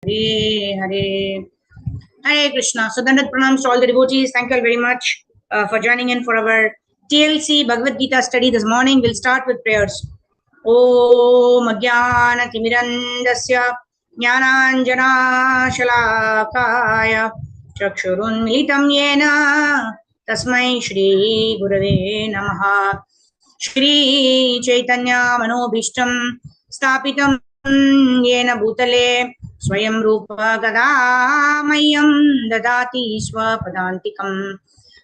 Hare Hare. Hare Krishna. So Dandat Pranams to all the devotees. Thank you all very much for joining in for our TLC Bhagavad Gita study this morning. We'll start with prayers. Om Jnana Timirandasya Jnananjana Shalakaya Chakshurun Militam Yena Tasmai Shri Gurave Namaha. Shri Chaitanya Manobhishtam Stapitam Yena Bhutale Swayam Rupa Gadamayam Dadati Swapadantikam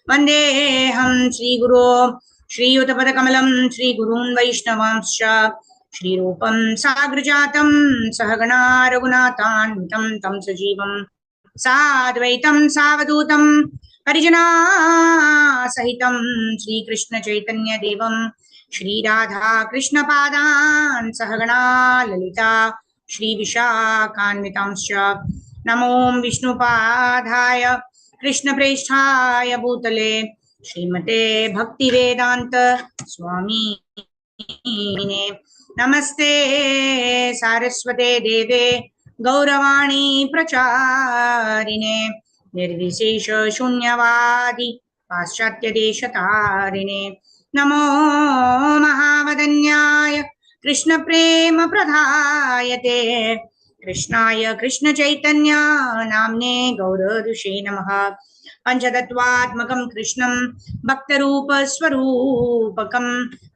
Vandeham Shri Guru Shri Uttapada Kamalam Shri Gurun Vaishnavamscha Shri Rupam Sagrajatam Sahagana Raghunathan Tam Tam Sajivam Sadvaitam Savadutam Parijana Sahitam Shri Krishna Chaitanya Devam Shri Radha Krishna Padan Sahagana Lalita Shri Vishakhanvitamscha Namo Vishnu Padhaya Krishna Preshthaya Bhutale Srimate Bhakti Vedanta Swami Namaste Saraswate Deve Gauravani Pracharine Nirvishesha Shunyavadi Paschatya Deshatarine Namo Mahavadanyaya Krishna Prema Pradhayate Krishnaya Krishna Chaitanya Namne Gauradushe Namaha Panchatattvatmakam Krishnam Bhaktarupa Swarupakam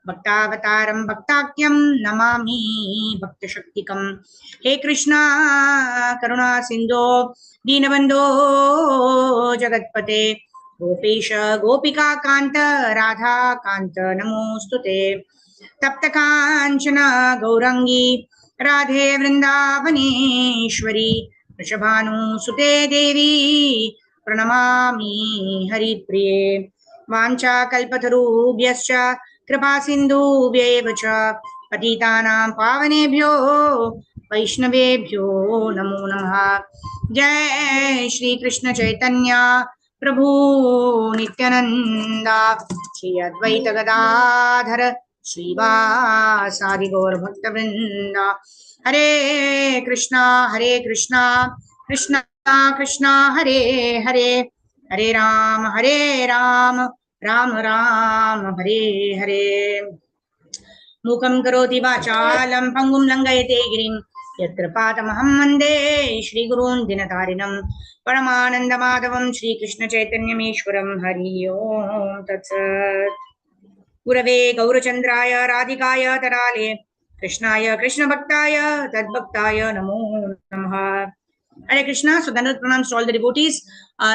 Bhaktavataram Bhaktakyam Namami Bhaktashaktikam. He Krishna Karuna Sindho Dinabandho Jagatpate Gopesha Gopika Kanta Radha Kanta Namostute Tapta Kanchana Gaurangi Radhe Vrindavaneshwari Rishabhanu Sute Devi Pranamami Hari Priye Vancha Kalpatarubhyascha Kripa Sindhubhyevacha Patitanam Pavanebhyo Vaishnavebhyo Namo Namaha. Jai Shri Krishna Chaitanya Prabhu Nityananda Shri Advaita Gadadhara Srivasadi Gaur Bhakta Vrinda. Hare Krishna Krishna Krishna Hare Hare Hare Ram Ram Ram Hare Hare. Mukam karoti vachalam pangum langayate girim yatrapatamaham mande Shri Gurun Dinatarinam Paramananda Madhavam Shri Krishna Chaitanyameshwaram. Hari Om Tatsat. Gurave Gaurachandraya Radhikaya Tarale Krishnaya Krishna Bhaktaya Tadbhaktaya Namo Namaha. Hare Krishna. So Dandat Pranams to all the devotees.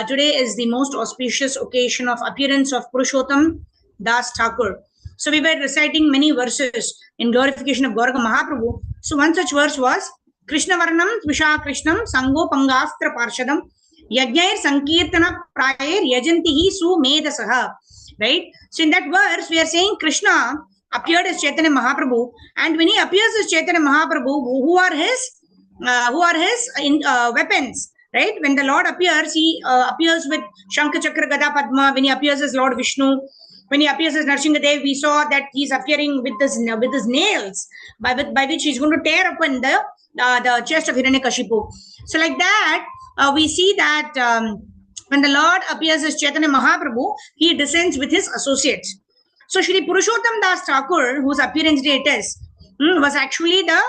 Today is the most auspicious occasion of appearance of Purushottam Das Thakur. So we were reciting many verses in glorification of Gauranga Mahaprabhu. So one such verse was Krishna Varnam Tvisha Krishnam Sango Pangastra Parshadam Yajnair Sankirtana Prayer Yajantihi Su Medasaha. Right? So in that verse we are saying Krishna appeared as Chaitanya Mahaprabhu, and when he appears as Chaitanya Mahaprabhu, who are his weapons? Right? When the Lord appears, he appears with Shankha Chakra Gada Padma. When he appears as Lord Vishnu, when he appears as Narsingadev, we saw that he's appearing with his nails, by which he's going to tear open the chest of Hiranyakashipu. So like that, we see that when the Lord appears as Chaitanya Mahaprabhu, he descends with his associates. So Shri Purushottam Das Thakur, whose appearance day it is, was actually the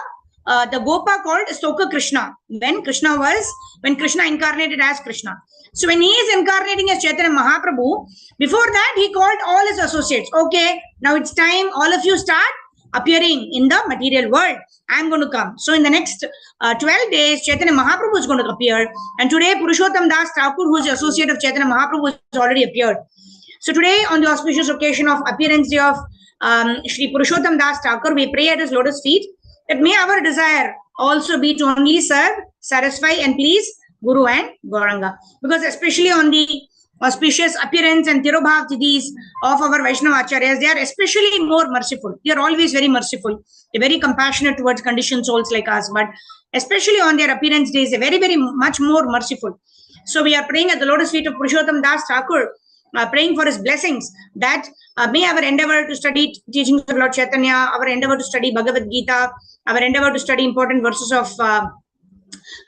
Gopa called Stoka Krishna. When Krishna incarnated as Krishna. So when he is incarnating as Chaitanya Mahaprabhu, before that he called all his associates. Okay, now it's time, all of you start appearing in the material world. I'm going to come. So in the next 12 days, Chaitanya Mahaprabhu is going to appear. And today Purushottam Das Thakur, who is the associate of Chaitanya Mahaprabhu, has already appeared. So today, on the auspicious occasion of appearance day of Shri Purushottam Das Thakur, we pray at his lotus feet that may our desire also be to only serve, satisfy and please Guru and Gauranga. Because especially on the auspicious appearance and Tirobhav Tidhis of our Vaishnava Acharyas, they are especially more merciful. They are always very merciful. They're very compassionate towards conditioned souls like us. But especially on their appearance days, they're very, very much more merciful. So we are praying at the lotus feet of Purushottam Das Thakur, praying for his blessings, that may our endeavor to study teachings of Lord Chaitanya, our endeavor to study Bhagavad Gita, our endeavor to study important verses of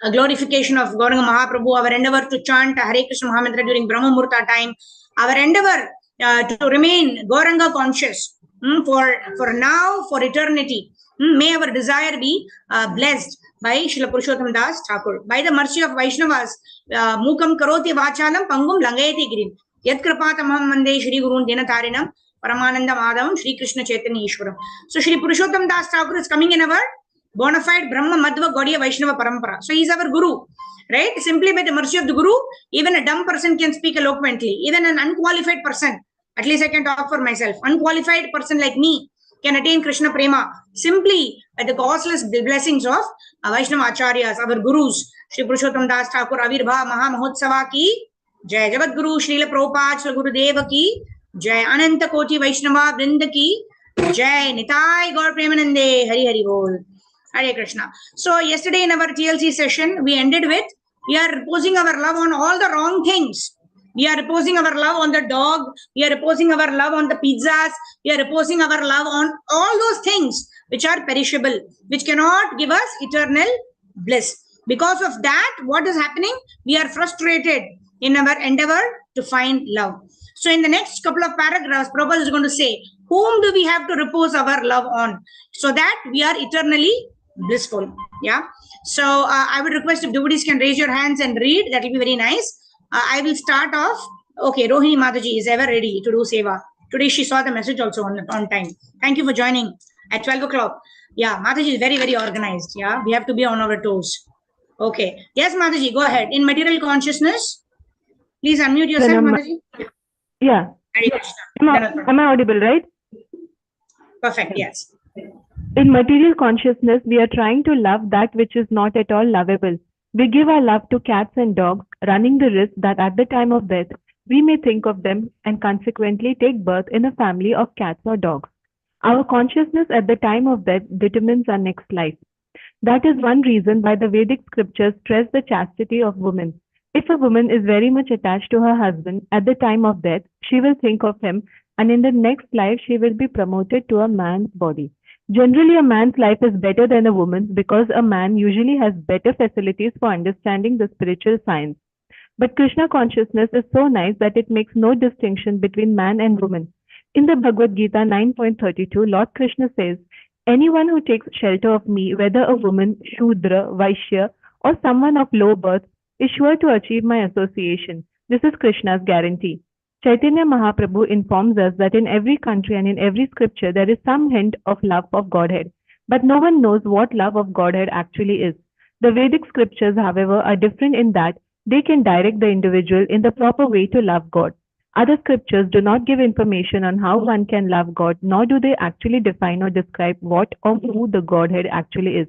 a glorification of Gauranga Mahaprabhu, our endeavor to chant Hare Krishna Mahamantra during Brahma Murta time, our endeavor to remain Gauranga conscious for now, for eternity. May our desire be blessed by Srila Purushottam Das Thakur. By the mercy of Vaishnavas, Mukam Karoti Vachalam Pangum Langayati Girin. Yat Kripatamam Mande Shri Gurun Dinatarinam Paramananda Madhavam Shri Krishna Chaitanya Ishwaram. So Shri Purushottam Das Thakur is coming in our bona fide Brahma Madhva Gaudiya Vaishnava Parampara. So he is our Guru, right? Simply by the mercy of the Guru, even a dumb person can speak eloquently. Even an unqualified person, at least I can talk for myself, unqualified person like me can attain Krishna Prema simply by the causeless blessings of Vaishnava Acharyas, our Gurus, Shri Purushottam Das Thakur Avirbha Maha Mahotsava ki Jai, Jagat Guru Srila Prabhupada Srila Gurudeva ki Jai, Ananta Koti Vaishnava Vrinda ki Jai, Nitai Gaur Premanande, Hari Hari Bol. Hare Krishna. So yesterday in our TLC session, we ended with, we are reposing our love on all the wrong things. We are reposing our love on the dog. We are reposing our love on the pizzas. We are reposing our love on all those things which are perishable, which cannot give us eternal bliss. Because of that, what is happening? We are frustrated in our endeavor to find love. So in the next couple of paragraphs, Prabhupada is going to say, whom do we have to repose our love on so that we are eternally blissful? Yeah. So I would request if devotees can raise your hands and read. That will be very nice. I will start off. Okay, Rohini Mataji is ever ready to do seva. Today she saw the message also on time. Thank you for joining at 12 o'clock. Yeah, Mataji is very, very organized. Yeah, we have to be on our toes. Okay. Yes, Mataji, go ahead. In material consciousness, please unmute yourself, Mataji. Yeah. Am I audible, right? Perfect, yes. In material consciousness, we are trying to love that which is not at all lovable. We give our love to cats and dogs, running the risk that at the time of death, we may think of them and consequently take birth in a family of cats or dogs. Our consciousness at the time of death determines our next life. That is one reason why the Vedic scriptures stress the chastity of women. If a woman is very much attached to her husband at the time of death, she will think of him, and in the next life she will be promoted to a man's body. Generally, a man's life is better than a woman's because a man usually has better facilities for understanding the spiritual science. But Krishna consciousness is so nice that it makes no distinction between man and woman. In the Bhagavad Gita 9.32, Lord Krishna says, anyone who takes shelter of me, whether a woman, Shudra, Vaishya, or someone of low birth, is sure to achieve my association. This is Krishna's guarantee. Chaitanya Mahaprabhu informs us that in every country and in every scripture there is some hint of love of Godhead, but no one knows what love of Godhead actually is. The Vedic scriptures, however, are different in that they can direct the individual in the proper way to love God. Other scriptures do not give information on how one can love God, nor do they actually define or describe what or who the Godhead actually is.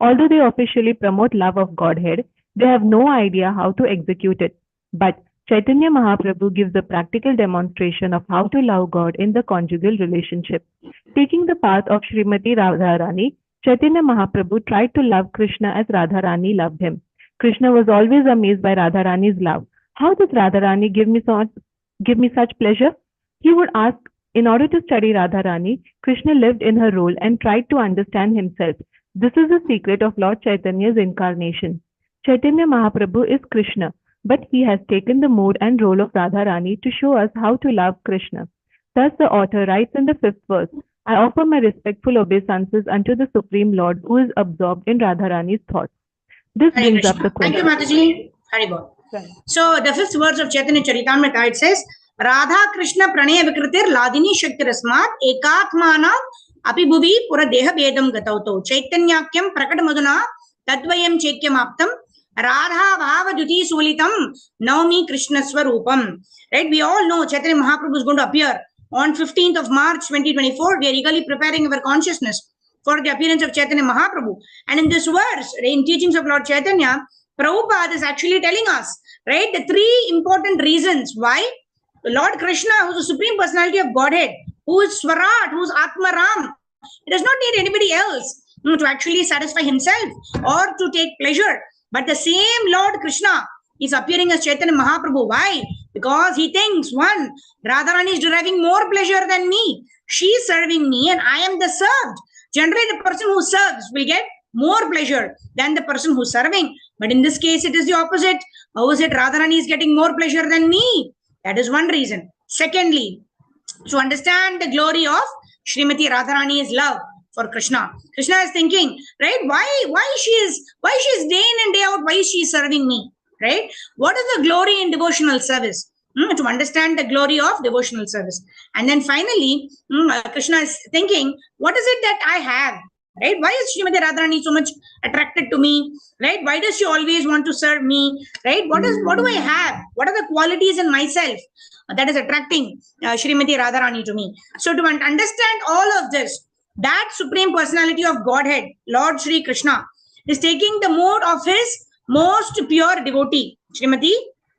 Although they officially promote love of Godhead, they have no idea how to execute it. But Chaitanya Mahaprabhu gives a practical demonstration of how to love God in the conjugal relationship. Taking the path of Srimati Radharani, Chaitanya Mahaprabhu tried to love Krishna as Radharani loved him. Krishna was always amazed by Radharani's love. How does Radharani give me such pleasure? He would ask. In order to study Radharani, Krishna lived in her role and tried to understand himself. This is the secret of Lord Chaitanya's incarnation. Chaitanya Mahaprabhu is Krishna, but he has taken the mood and role of Radharani to show us how to love Krishna. Thus the author writes in the 5th verse, I offer my respectful obeisances unto the Supreme Lord who is absorbed in Radharani's thoughts. This Hare brings Krishna. up the question. Thank you, Mataji. Haribol. So the 5th verse of Chaitanya Charitamrita, it says, Radha Krishna Pranaya Vikritir Ladini Shaktirasmat Ekatmana Api Bhuvi Pura Deha Bedam Gatauto Chaitanyakyam Prakata Maduna Tadvayam Chekyam Aptam Radha Bhava Duti Sulitam Naumi Krishna Swarupam. Right? We all know Chaitanya Mahaprabhu is going to appear on 15th of March 2024. We are eagerly preparing our consciousness for the appearance of Chaitanya Mahaprabhu. And in this verse, in teachings of Lord Chaitanya, Prabhupada is actually telling us, right, the 3 important reasons why Lord Krishna, who is the Supreme Personality of Godhead, who is Swarat, who is Atmaram, he does not need anybody else to actually satisfy himself or to take pleasure. But the same Lord Krishna is appearing as Chaitanya Mahaprabhu. Why? Because he thinks, one, Radharani is deriving more pleasure than me. She is serving me and I am the served. Generally, the person who serves will get more pleasure than the person who's serving. But in this case, it is the opposite. How is it Radharani is getting more pleasure than me? That is one reason. Secondly, to understand the glory of Srimati Radharani's love for Krishna. Krishna is thinking, right? Why she is day in and day out? Why is she serving me? Right? What is the glory in devotional service? To understand the glory of devotional service. And then finally, Krishna is thinking, what is it that I have? Right? Why is Srimati Radharani so much attracted to me? Right? Why does she always want to serve me? Right? What do I have? What are the qualities in myself that is attracting Srimati Radharani to me? So to understand all of this, that Supreme Personality of Godhead, Lord Sri Krishna, is taking the mode of his most pure devotee, Srimati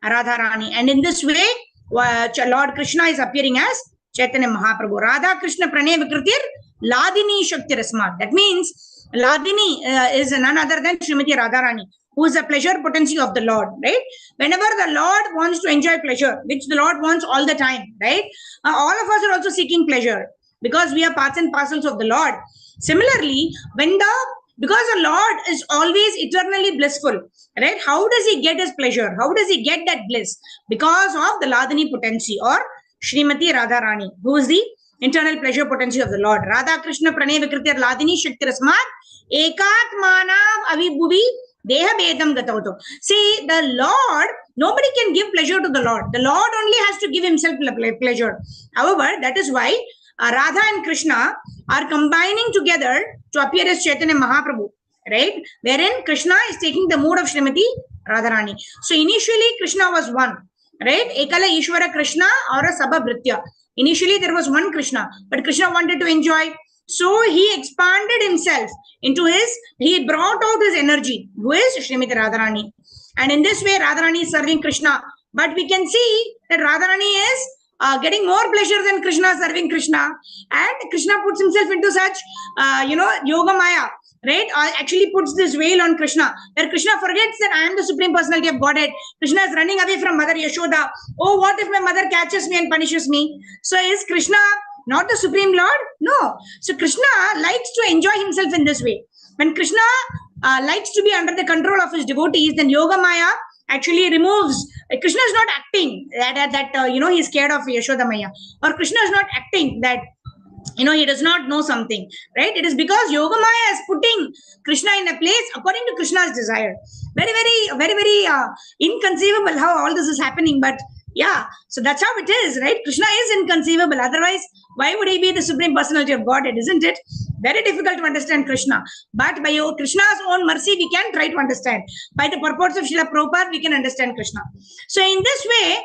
Radharani. And in this way, Lord Krishna is appearing as Chaitanya Mahaprabhu. Radha Krishna Pranay Vikritir Ladini Shakti Rasmat. That means Ladini is none other than Srimati Radharani, who is the pleasure potency of the Lord, right? Whenever the Lord wants to enjoy pleasure, which the Lord wants all the time, right? All of us are also seeking pleasure because we are parts and parcels of the Lord. Similarly, because the Lord is always eternally blissful, right? How does he get his pleasure? How does he get that bliss? Because of the Ladini potency or Srimati Radharani, who is the internal pleasure potency of the Lord. Radha Krishna Pranay Vikritir Ladini Shakti Rasmat Ekat Manav Avibhuvi Deha Bedam Gatauto. See, the Lord, nobody can give pleasure to the Lord. The Lord only has to give himself pleasure. However, that is why Radha and Krishna are combining together to appear as Chaitanya Mahaprabhu, right? Wherein Krishna is taking the mood of Srimati Radharani. So initially Krishna was one, right? Ekala Ishvara Krishna or a Sabha Bhritya. Initially there was one Krishna, but Krishna wanted to enjoy. So he expanded himself into he brought out his energy, who is Srimati Radharani. And in this way, Radharani is serving Krishna. But we can see that Radharani is getting more pleasure than Krishna serving Krishna. And Krishna puts himself into such, yoga maya, right? Actually puts this veil on Krishna, where Krishna forgets that I am the Supreme Personality of Godhead. Krishna is running away from Mother Yashoda. Oh, what if my mother catches me and punishes me? So is Krishna not the Supreme Lord? No. So Krishna likes to enjoy himself in this way. When Krishna likes to be under the control of his devotees, then Yoga Maya actually removes. Krishna is not acting that he's scared of Yashoda Maya, or Krishna is not acting that he does not know something, right? It is because Yoga Maya is putting Krishna in a place according to Krishna's desire. Very, very, very, very inconceivable how all this is happening, but yeah, so that's how it is, right? Krishna is inconceivable. Otherwise, why would he be the Supreme Personality of Godhead, isn't it? Very difficult to understand Krishna. But by Krishna's own mercy, we can try to understand. By the purports of Srila Prabhupada, we can understand Krishna. So in this way,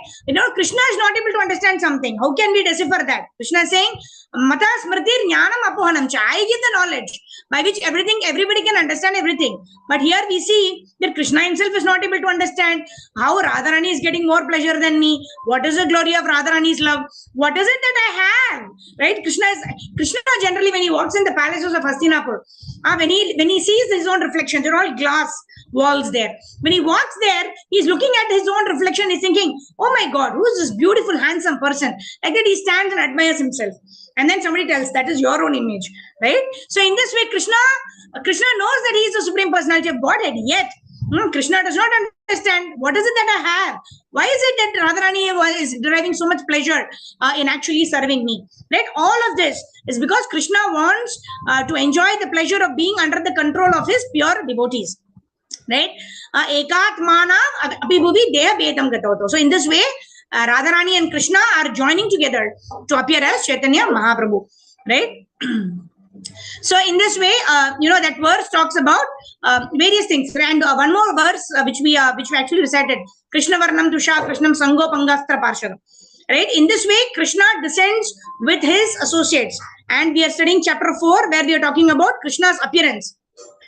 Krishna is not able to understand something. How can we decipher that? Krishna is saying, Mata Smritir Jnanam Apohanam Cha. I give the knowledge by which everybody can understand everything. But here we see that Krishna himself is not able to understand how Radharani is getting more pleasure than me. What is the glory of Radharani's love? What is it that I have? Right? Krishna generally, when he walks in the palaces of Hastinapur, when he sees his own reflection, there are all glass walls there. When he walks there, he's looking at his own reflection. He's thinking, oh my God, who is this beautiful, handsome person? Like that, he stands and admires himself. And then somebody tells, that is your own image, right? So in this way, Krishna knows that he is the Supreme Personality of Godhead. Yet, Krishna does not understand what is it that I have. Why is it that Radharani is deriving so much pleasure in actually serving me? Right? All of this is because Krishna wants to enjoy the pleasure of being under the control of his pure devotees. Right? Ekatmana abhibhuvi deha bedam gatauto. So in this way, Radharani and Krishna are joining together to appear as Chaitanya Mahaprabhu. Right? So in this way, that verse talks about various things. And one more verse which we actually recited, Krishna Varnam Tusha Krishnam Sango Pangastra Parshadam. Right? In this way, Krishna descends with his associates. And we are studying chapter 4, where we are talking about Krishna's appearance.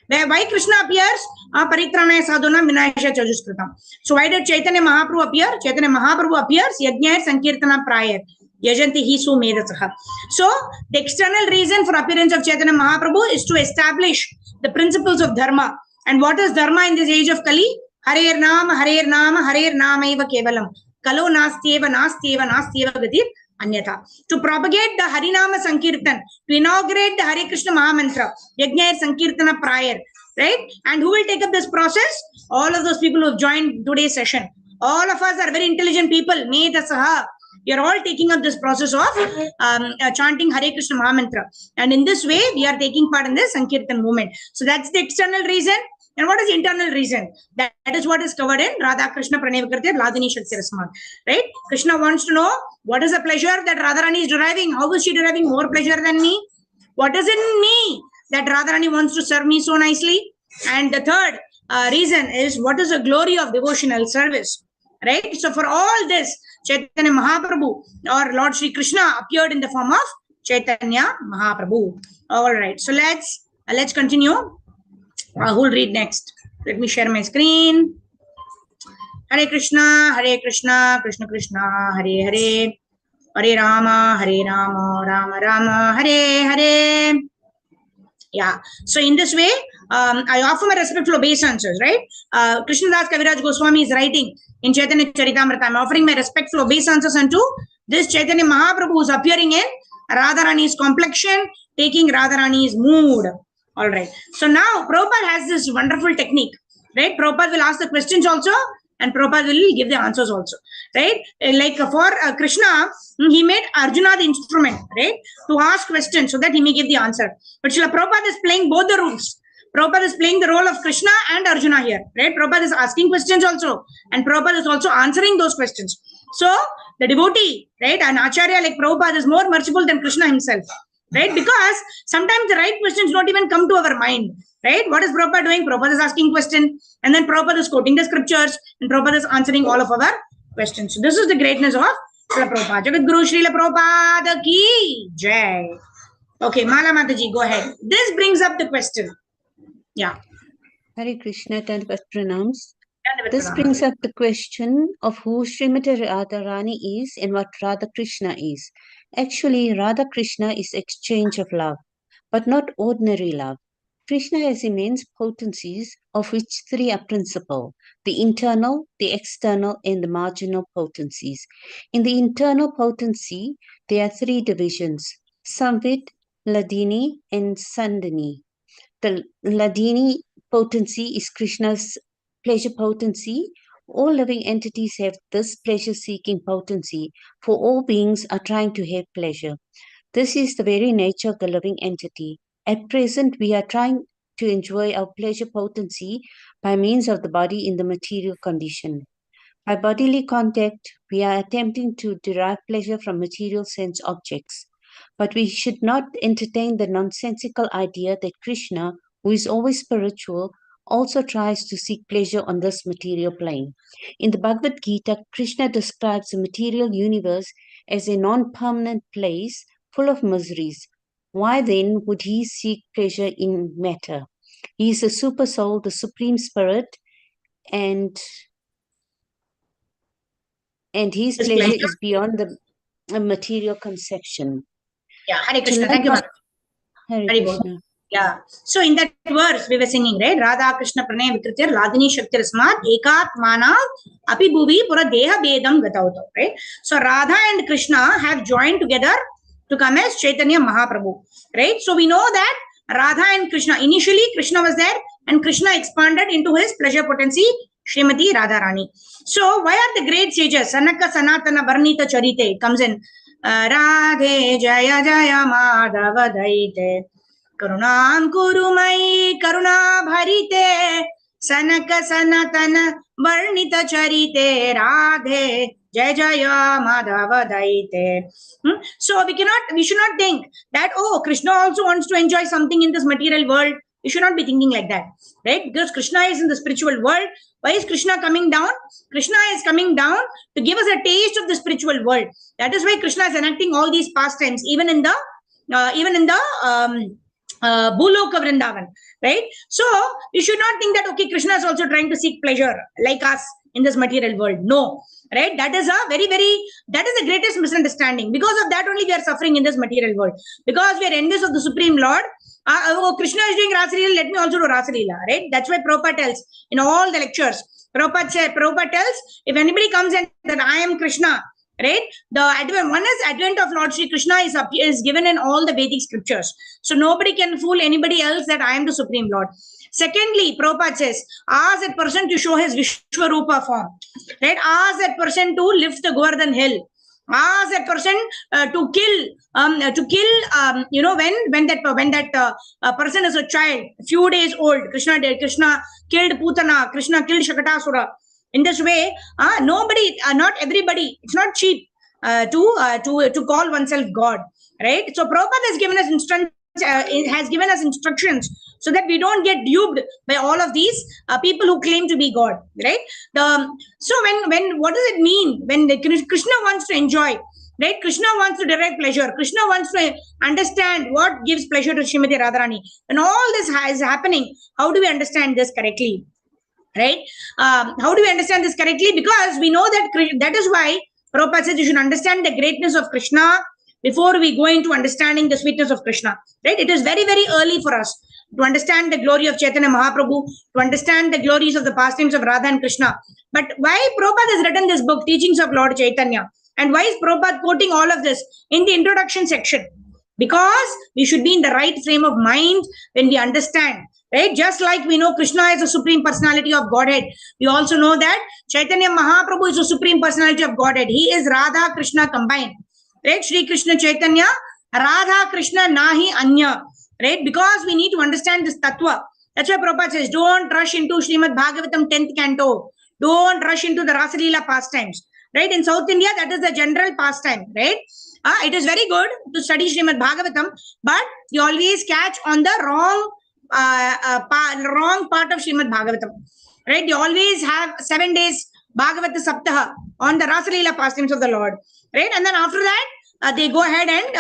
Why Krishna appears? Paritranaya sadhuna vinayasya chajuskritam. So why did Chaitanya Mahaprabhu appear? Chaitanya Mahaprabhu appears yajnaya sankirtana prayar. Yajanti hi su medasaha. So the external reason for appearance of Chaitanya Mahaprabhu is to establish the principles of dharma. And what is dharma in this age of Kali? Harer nama eva kevalam. Kalo nastyeva gatir anyatha. To propagate the Harinama Sankirtan, to inaugurate the Hare Krishna Mahamantra, Yajnaya Sankirtana prayer. right? And who will take up this process? All of those people who have joined today's session. All of us are very intelligent people. We are all taking up this process of chanting Hare Krishna Mahamantra. And in this way, we are taking part in this Sankirtan movement. So that's the external reason. And what is the internal reason? That is what is covered in Radha Krishna Pranay Vikriti Ladini Shakti Rasmat. Right? Krishna wants to know what is the pleasure that Radharani is deriving. How is she deriving more pleasure than me? What is it in me that Radharani wants to serve me so nicely? And the third reason is what is the glory of devotional service? Right? So for all this, Chaitanya Mahaprabhu or Lord Sri Krishna appeared in the form of Chaitanya Mahaprabhu. All right. So let's continue. Who will read next? Let me share my screen. Hare Krishna, Krishna Krishna, Hare Hare, Hare Rama, Rama Rama, Hare Hare. Yeah. So in this way, I offer my respectful obeisances, right? Krishnadas Kaviraj Goswami is writing in Chaitanya Charitamrita. I'm offering my respectful obeisances unto this Chaitanya Mahaprabhu who is appearing in Radharani's complexion, taking Radharani's mood. All right. So now Prabhupada has this wonderful technique, right? Prabhupada will ask the questions also, and Prabhupada will give the answers also, right? Like for Krishna, he made Arjuna the instrument, right? To ask questions so that he may give the answer. But Srila Prabhupada is playing both the roles. Prabhupada is playing the role of Krishna and Arjuna here, right? Prabhupada is asking questions also, and Prabhupada is also answering those questions. So the devotee, right, an Acharya like Prabhupada is more merciful than Krishna himself, right? Because sometimes the right questions don't even come to our mind, right? What is Prabhupada doing? Prabhupada is asking questions, and then Prabhupada is quoting the scriptures, and Prabhupada is answering all of our questions. So this is the greatness of Srila Prabhupada. Jagat Guru Srila Prabhupada ki jai. Okay, Mala Mataji, go ahead. This brings up the question. Yeah. Hare Krishna, Dandavat Pranams. This brings up the question of who Srimati Radharani is and what Radha Krishna is. Actually, Radha Krishna is exchange of love, but not ordinary love. Krishna has immense potencies, of which three are principal: the internal, the external, and the marginal potencies. In the internal potency, there are three divisions: Samvit, Ladini, and Sandini. The Ladini potency is Krishna's pleasure potency. All living entities have this pleasure-seeking potency, for all beings are trying to have pleasure. This is the very nature of the living entity. At present, we are trying to enjoy our pleasure potency by means of the body in the material condition. By bodily contact, we are attempting to derive pleasure from material sense objects. But we should not entertain the nonsensical idea that Krishna, who is always spiritual, also tries to seek pleasure on this material plane. In the Bhagavad Gita, Krishna describes the material universe as a non-permanent place full of miseries. Why then would he seek pleasure in matter? He is the super soul, the supreme spirit, and his pleasure is beyond the material conception. Yeah, Hare Krishna. Thank you, Mother. Hare Krishna. Yeah. So in that verse we were singing, right? Radha Krishna Pranay Vikritir Ladini Shakti Rasmat Ekat Mana Api Bhuvi Pura Deha Bedam Gatauto. Right? So Radha and Krishna have joined together to come as Chaitanya Mahaprabhu. Right? So we know that Radha and Krishna, initially Krishna was there and Krishna expanded into his pleasure potency, Srimati Radharani. So why are the great sages, Sanaka Sanatana Varnita Charite, comes in Radhe Jaya Jaya Madhava Daite Karunam Kurumai Karuna Bharite Sanaka Sanatana Varnita Charite Radhe Jaya Jaya Madhava Daite. So we should not think that, oh, Krishna also wants to enjoy something in this material world. We should not be thinking like that, right? Because Krishna is in the spiritual world. Why is Krishna coming down? Krishna is coming down to give us a taste of the spiritual world. That is why Krishna is enacting all these pastimes, even in the Bhuloka Vrindavan, right? So you should not think that, okay, Krishna is also trying to seek pleasure like us in this material world. No, right? That is that is the greatest misunderstanding. Because of that only we are suffering in this material world. Because we are envious of the Supreme Lord. Oh, Krishna is doing Rasa Leela, let me also do Rasa Leela, right? That's why Prabhupada tells in all the lectures. Prabhupada tells, if anybody comes and that I am Krishna, right? The advent of Lord Sri Krishna is given in all the Vedic scriptures. So nobody can fool anybody else that I am the Supreme Lord. Secondly, Prabhupada says, ask that person to show his Vishwarupa form. Right? Ask that person to lift the Govardhan hill. Ask that person to kill, when that person is a child, few days old. Krishna killed Putana. Krishna killed Shakatasura. In this way, nobody, not everybody. It's not cheap to call oneself God, right? So Prabhupada has given us instructions so that we don't get duped by all of these people who claim to be God, right? So when what does it mean when Krishna wants to enjoy? Right? Krishna wants to derive pleasure. Krishna wants to understand what gives pleasure to Srimati Radharani. When all this is happening, how do we understand this correctly? Right? How do we understand this correctly? Because we know that is why Prabhupada says you should understand the greatness of Krishna before we go into understanding the sweetness of Krishna. Right? It is very, very early for us to understand the glory of Chaitanya Mahaprabhu, to understand the glories of the pastimes of Radha and Krishna. But why Prabhupada has written this book, Teachings of Lord Chaitanya? And why is Prabhupada quoting all of this in the introduction section? Because we should be in the right frame of mind when we understand. Right? Just like we know Krishna is the supreme personality of Godhead, we also know that Chaitanya Mahaprabhu is the supreme personality of Godhead. He is Radha Krishna combined. Right? Shri Krishna Chaitanya, Radha Krishna Nahi Anya. Right? Because we need to understand this tattva. That's why Prabhupada says, don't rush into Srimad Bhagavatam 10th canto. Don't rush into the Rasalila pastimes. Right? In South India, that is the general pastime. Right? It is very good to study Srimad Bhagavatam, but you always catch on the wrong part of Srimad Bhagavatam. Right? You always have 7 days Bhagavata Saptaha on the Rasalila pastimes of the Lord. Right? And then after that, they go ahead and,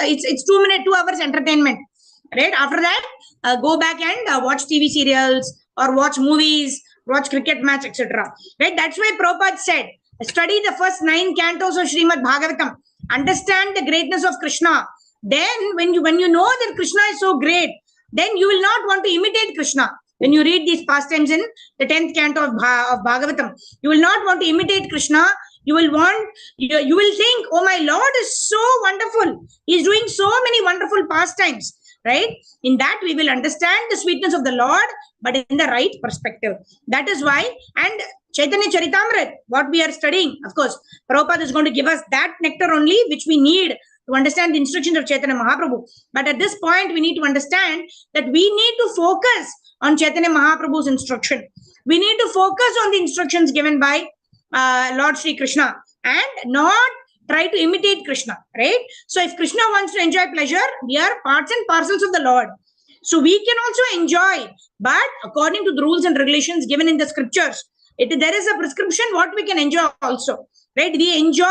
it's 2 hours entertainment. Right? After that, go back and watch TV serials or watch movies, watch cricket match, etc. Right? That's why Prabhupada said, study the first 9 cantos of Srimad Bhagavatam. Understand the greatness of Krishna. Then when you know that Krishna is so great, then you will not want to imitate Krishna. When you read these pastimes in the 10th canto of Bhagavatam, you will not want to imitate Krishna. You will think, oh, my Lord is so wonderful. He's doing so many wonderful pastimes. Right? In that we will understand the sweetness of the Lord, but in the right perspective. That is why, and Chaitanya Charitamrita, what we are studying, of course, Prabhupada is going to give us that nectar only, which we need to understand the instructions of Chaitanya Mahaprabhu. But at this point, we need to understand that we need to focus on Chaitanya Mahaprabhu's instruction. We need to focus on the instructions given by Lord Sri Krishna and not try to imitate Krishna, right? So if Krishna wants to enjoy pleasure, we are parts and parcels of the Lord. So we can also enjoy, but according to the rules and regulations given in the scriptures, there is a prescription what we can enjoy also, right? We enjoy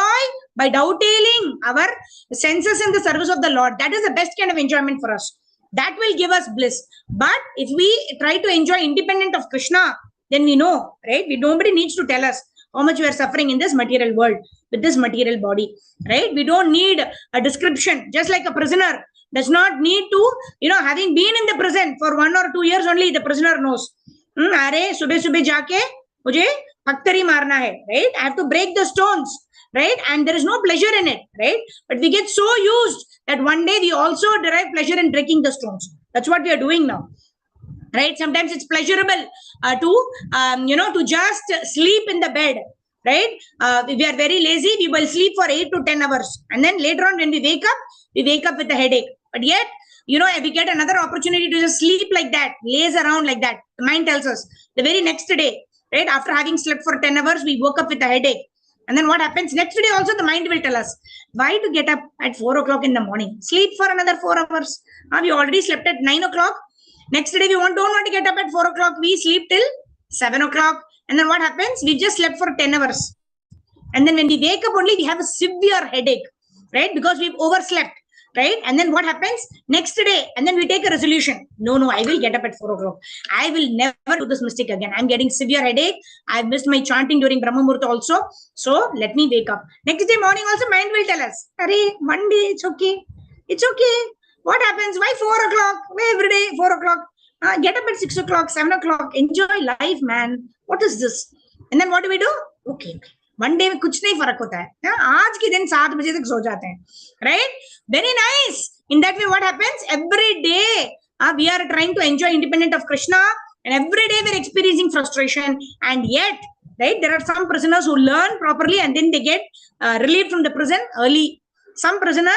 by dovetailing our senses in the service of the Lord. That is the best kind of enjoyment for us. That will give us bliss. But if we try to enjoy independent of Krishna, then we know, right? Nobody needs to tell us how much we are suffering in this material world with this material body, right? We don't need a description. Just like a prisoner does not need to, having been in the prison for 1 or 2 years only, the prisoner knows. Are subah subah jaake mujhe paktari marna hai, right? I have to break the stones, right? And there is no pleasure in it, right? But we get so used that one day we also derive pleasure in breaking the stones. That's what we are doing now. Right? Sometimes it's pleasurable to just sleep in the bed, right? If we are very lazy, we will sleep for 8 to 10 hours. And then later on when we wake up with a headache. But yet, if we get another opportunity to just sleep like that, laze around like that, the mind tells us the very next day, right? After having slept for 10 hours, we woke up with a headache. And then what happens? Next day also the mind will tell us, why to get up at 4 o'clock in the morning? Sleep for another 4 hours. We already slept at 9 o'clock. Next day, we don't want to get up at 4 o'clock. We sleep till 7 o'clock. And then what happens? We just slept for 10 hours. And then when we wake up only, we have a severe headache, right? Because we've overslept, right? And then what happens? Next day, and then we take a resolution. No, I will get up at 4 o'clock. I will never do this mistake again. I'm getting severe headache. I've missed my chanting during Brahma Murta also. So let me wake up. Next day morning also, mind will tell us, Arey, one day, it's okay. It's okay. What happens? Why 4 o'clock? Why every day 4 o'clock? Get up at 6 o'clock, 7 o'clock. Enjoy life, man. What is this? And then what do we do? Okay. One day में कुछ नहीं फर्क होता है. आज के दिन 7 बजे तक सो जाते हैं. Right? Very nice. In that way, what happens? Every day, we are trying to enjoy independent of Krishna. And every day we're experiencing frustration. And yet, right, there are some prisoners who learn properly and then they get relieved from the prison early. Some prisoners,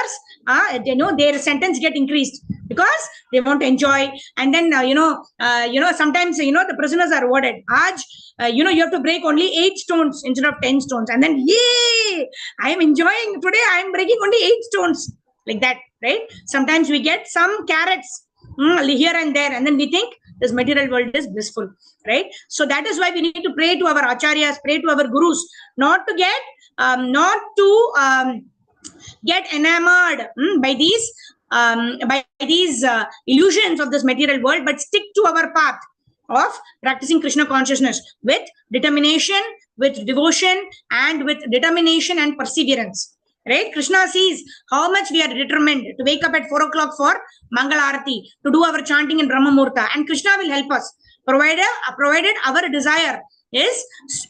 their sentence get increased because they want to enjoy. And then, sometimes, the prisoners are rewarded. You have to break only 8 stones instead of 10 stones. And then, yay, I am enjoying today. I am breaking only 8 stones. Like that, right? Sometimes we get some carrots here and there. And then we think this material world is blissful, right? So that is why we need to pray to our acharyas, pray to our gurus, not to get enamored by these illusions of this material world, but stick to our path of practicing Krishna consciousness with determination, with devotion, and with determination and perseverance. Right? Krishna sees how much we are determined to wake up at 4 o'clock for Mangala Arati, to do our chanting in Brahma Muhurta, and Krishna will help us, provided our desire is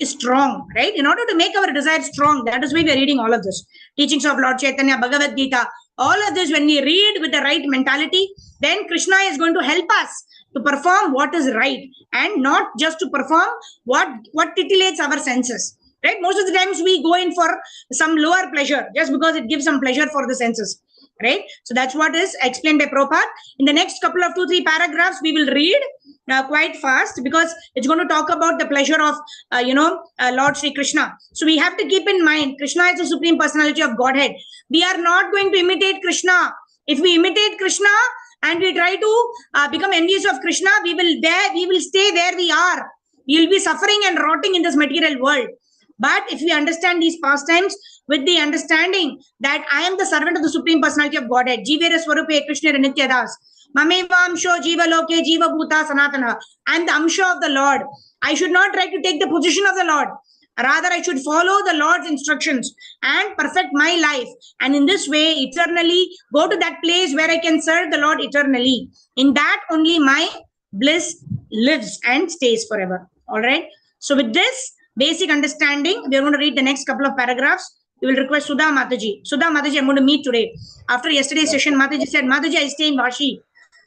strong, right? In order to make our desire strong, that is why we are reading all of this. Teachings of Lord Chaitanya, Bhagavad Gita, all of this, when we read with the right mentality, then Krishna is going to help us to perform what is right and not just to perform what titillates our senses. Right? Most of the times we go in for some lower pleasure just because it gives some pleasure for the senses. Right? So that's what is explained by Prabhupada. In the next couple of 2-3 paragraphs, we will read quite fast because it's going to talk about the pleasure of, Lord Sri Krishna. So we have to keep in mind, Krishna is the Supreme Personality of Godhead. We are not going to imitate Krishna. If we imitate Krishna and we try to become envious of Krishna, we will stay where we are. We will be suffering and rotting in this material world. But if we understand these pastimes with the understanding that I am the servant of the Supreme Personality of Godhead, Jivera Swarupe Krishna Nityadas, Mameva Amsho Jiva Loke Jiva Bhuta Sanatana, I am the Amsho of the Lord. I should not try to take the position of the Lord. Rather, I should follow the Lord's instructions and perfect my life. And in this way, eternally go to that place where I can serve the Lord eternally. In that only my bliss lives and stays forever. All right. So with this basic understanding, we are going to read the next couple of paragraphs. We will request Sudha Mataji. Sudha Mataji, I'm going to meet today. After yesterday's session, Mataji said, Mataji, I stay in Vashi.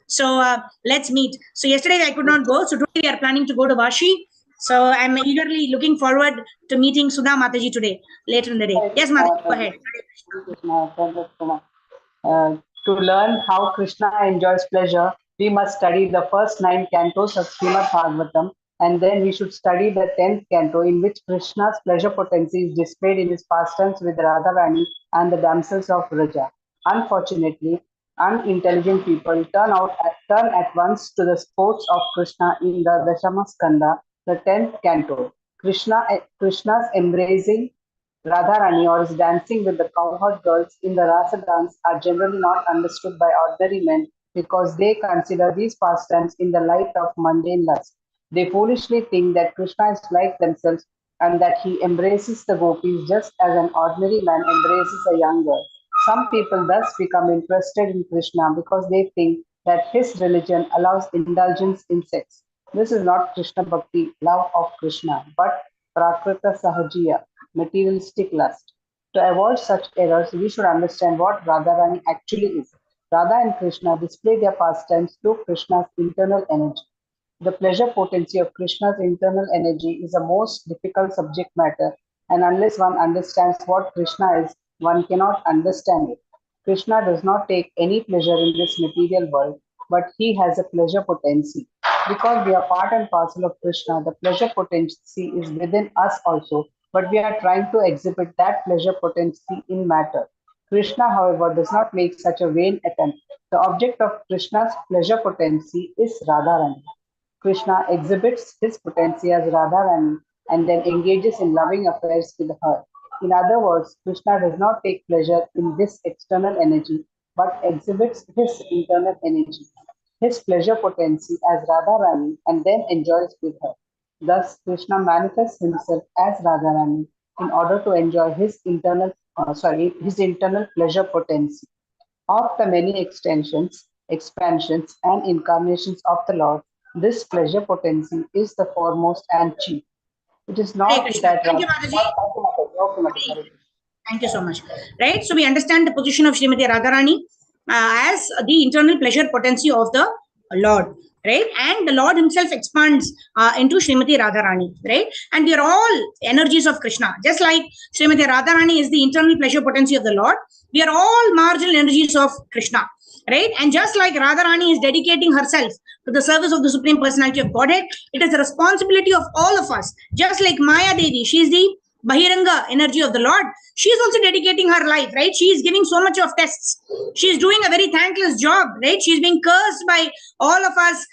So let's meet. So yesterday I could not go. So today we are planning to go to Vashi. So I'm eagerly looking forward to meeting Sudha Mataji today, later in the day. Yes, Mataji, go ahead. To learn how Krishna enjoys pleasure, we must study the first 9 cantos of Srimad Bhagavatam, and then we should study the 10th canto, in which Krishna's pleasure potency is displayed in his pastimes with Radharani and the damsels of Vraja. Unfortunately, unintelligent people turn at once to the sports of Krishna in the Dashama Skanda, the 10th canto. Krishna's embracing Radharani or his dancing with the cowherd girls in the Rasa dance are generally not understood by ordinary men because they consider these pastimes in the light of mundane lust. They foolishly think that Krishna is like themselves and that he embraces the gopis just as an ordinary man embraces a young girl. Some people thus become interested in Krishna because they think that his religion allows indulgence in sex. This is not Krishna Bhakti, love of Krishna, but Prakrita Sahajiya, materialistic lust. To avoid such errors, we should understand what Radharani actually is. Radha and Krishna display their pastimes through Krishna's internal energy. The pleasure potency of Krishna's internal energy is a most difficult subject matter, and unless one understands what Krishna is, one cannot understand it. Krishna does not take any pleasure in this material world, but he has a pleasure potency. Because we are part and parcel of Krishna, the pleasure potency is within us also, but we are trying to exhibit that pleasure potency in matter. Krishna, however, does not make such a vain attempt. The object of Krishna's pleasure potency is Radharani. Krishna exhibits his potency as Radharani and then engages in loving affairs with her. In other words, Krishna does not take pleasure in this external energy, but exhibits his internal energy, his pleasure potency as Radharani, and then enjoys with her. Thus, Krishna manifests himself as Radharani in order to enjoy his internal pleasure potency. Of the many expansions, and incarnations of the Lord, this pleasure potency is the foremost and chief. It is not that. Thank you, Mataji. Thank you so much. Right, so we understand the position of Srimati Radharani as the internal pleasure potency of the Lord. right? And the Lord himself expands into Srimati Radharani, right? And we are all energies of Krishna. Just like Srimati Radharani is the internal pleasure potency of the Lord, we are all marginal energies of Krishna, right? And just like Radharani is dedicating herself to the service of the Supreme Personality of Godhead, it is the responsibility of all of us. Just like Maya Devi, she is the Bahiranga energy of the Lord. She is also dedicating her life, right? She is giving so much of tests. She is doing a very thankless job, right? She is being cursed by all of us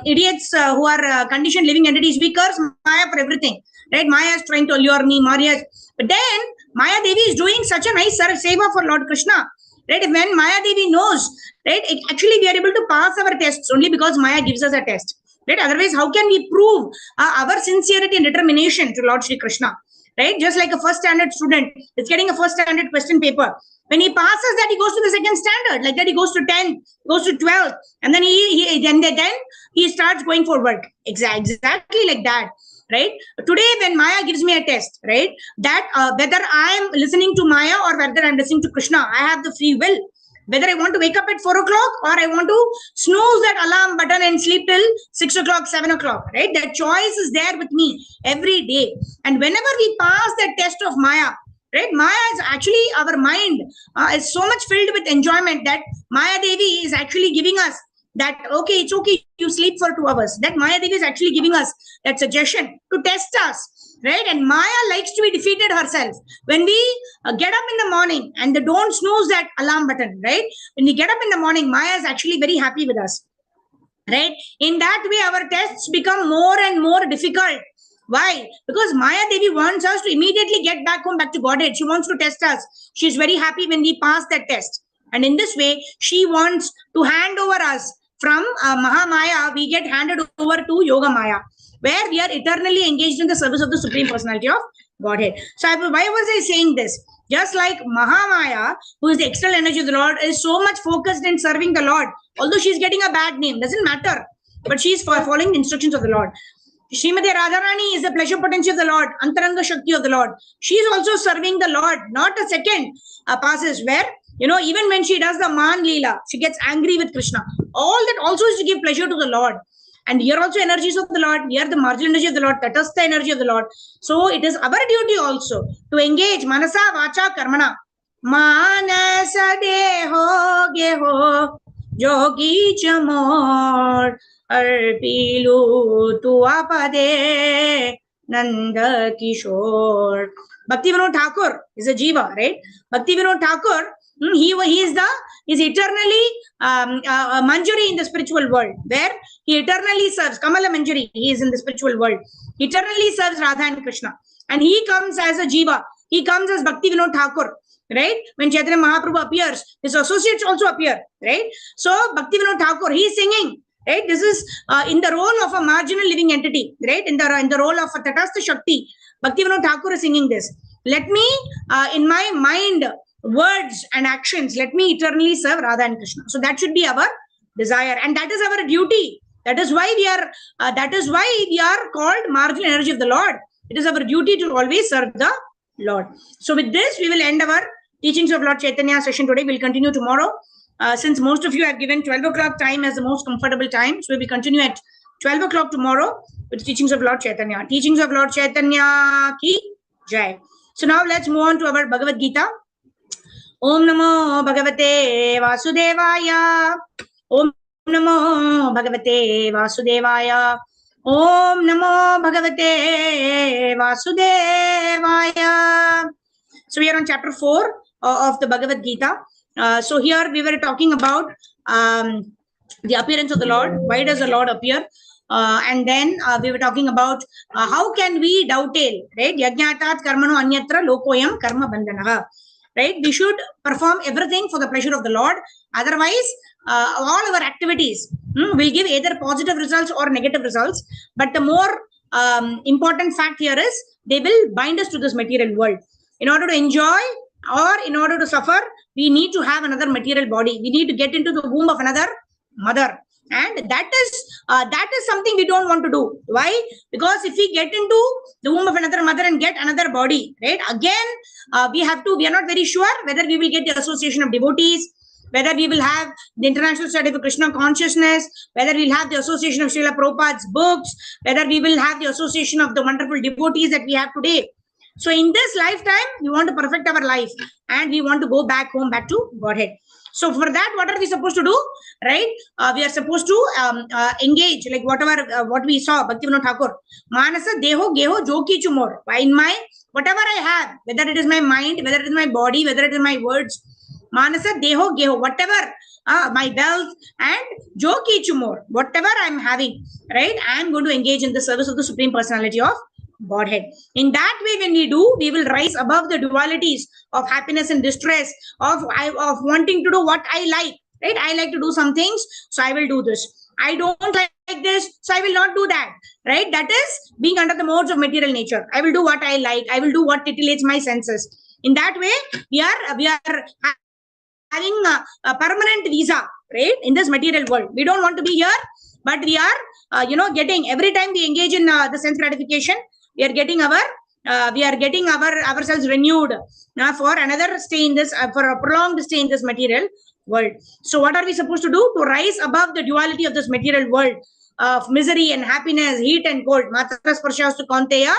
idiots who are conditioned living entities. We curse Maya for everything, right? Maya is trying to allure me, but then Maya Devi is doing such a nice seva for Lord Krishna, right? When Maya Devi knows, right, actually we are able to pass our tests only because Maya gives us a test, right? Otherwise, how can we prove our sincerity and determination to Lord Shri Krishna? Right? Just like a first standard student is getting a first standard question paper. When he passes that, he goes to the second standard. Like that, he goes to 10, goes to 12, and then he starts going for work. Exactly like that. Right? Today, when Maya gives me a test, right, that whether I am listening to Maya or whether I'm listening to Krishna, I have the free will. Whether I want to wake up at 4 o'clock or I want to snooze that alarm button and sleep till 6 o'clock, 7 o'clock, right? That choice is there with me every day. And whenever we pass that test of Maya, right? Maya is actually, our mind is so much filled with enjoyment that Maya Devi is actually giving us that, okay, it's okay, you sleep for 2 hours. That Maya Devi is actually giving us that suggestion to test us. Right? And Maya likes to be defeated herself. When we get up in the morning and they don't snooze that alarm button, right? When we get up in the morning, Maya is actually very happy with us, right? In that way, our tests become more and more difficult. Why? Because Maya Devi wants us to immediately get back home, back to Godhead. She wants to test us. She's very happy when we pass that test. And in this way, she wants to hand over us from Mahamaya. We get handed over to Yoga Maya, where we are eternally engaged in the service of the Supreme Personality of Godhead. So why was I saying this? Just like Mahamaya, who is the external energy of the Lord, is so much focused in serving the Lord, although she's getting a bad name, doesn't matter, but she's following the instructions of the Lord. Srimati Radharani is the pleasure potency of the Lord, Antaranga Shakti of the Lord. She is also serving the Lord. Not a second passes where, even when she does the Man Leela, she gets angry with Krishna. All that also is to give pleasure to the Lord. And here also energies of the Lord, here the marginal energy of the Lord, Tatastha energy of the Lord. So it is our duty also to engage Manasa, Vacha, Karmana. Manasa deho geho jogi chamor arpilu tuapade Nanda Kishore. Bhakti Vinod Thakur is a jiva, right? Bhakti Vinod Thakur, he is eternally Manjari in the spiritual world, where he eternally serves Kamala Manjari. He is in the spiritual world, eternally serves Radha and Krishna, and he comes as a jiva. He comes as Bhakti Vinod Thakur, right? When Chaitanya Mahaprabhu appears, his associates also appear, right? So Bhakti Vinod Thakur, he is singing, right? This is in the role of a marginal living entity, right? In the role of a Tatastha Shakti, Bhakti Vinod Thakur is singing this. Let me, in my mind, words and actions, let me eternally serve Radha and Krishna. So that should be our desire, and that is our duty. That is why we are called marginal energy of the Lord. It is our duty to always serve the Lord. So with this, we will end our teachings of Lord Chaitanya session today. We'll continue tomorrow. Since most of you have given 12 o'clock time as the most comfortable time, so we will continue at 12 o'clock tomorrow with the teachings of Lord Chaitanya. Teachings of Lord Chaitanya ki jai. So now let's move on to our Bhagavad Gita. Om Namo Bhagavate Vasudevaya. Om Namo Bhagavate Vasudevaya. Om Namo Bhagavate Vasudevaya. So we are on chapter 4 of the Bhagavad Gita. So here we were talking about the appearance of the Lord. Why does the Lord appear? And then we were talking about how can we dovetail, right? Yajnatat karmano anyatra lokoyam karma bandhanaha. Right? We should perform everything for the pleasure of the Lord. Otherwise, all our activities will give either positive results or negative results. But the more important fact here is they will bind us to this material world. In order to enjoy or in order to suffer, we need to have another material body. We need to get into the womb of another mother. And that is something we don't want to do. Why? Because if we get into the womb of another mother and get another body, right? Again, we are not very sure whether we will get the association of devotees, whether we will have the International Study for Krishna Consciousness, whether we'll have the association of Srila Prabhupada's books, whether we will have the association of the wonderful devotees that we have today. So in this lifetime, we want to perfect our life and we want to go back home, back to Godhead. So for that, what are we supposed to do? Right? We are supposed to engage, like whatever, what we saw, Bhaktivinoda Thakur. Manasa, Deho, Geho, Joki Chumor. In my, whatever I have, whether it is my mind, whether it is my body, whether it is my words, Manasa, Deho, Geho, whatever, my wealth and Joki Chumor, whatever I'm having, right? I'm going to engage in the service of the Supreme Personality of Godhead. In that way, when we do, we will rise above the dualities of happiness and distress, of wanting to do what I like, right? I like to do some things, so I will do this. I don't like this, so I will not do that, right? That is being under the modes of material nature. I will do what I like. I will do what titillates my senses. In that way, we are having a permanent visa, right? In this material world, we don't want to be here, but we are, getting, every time we engage in the sense gratification, we are getting ourselves renewed for another stay in this, for a prolonged stay in this material world. So what are we supposed to do? To rise above the duality of this material world of misery and happiness, heat and cold. Matra sparshastu kaunteya,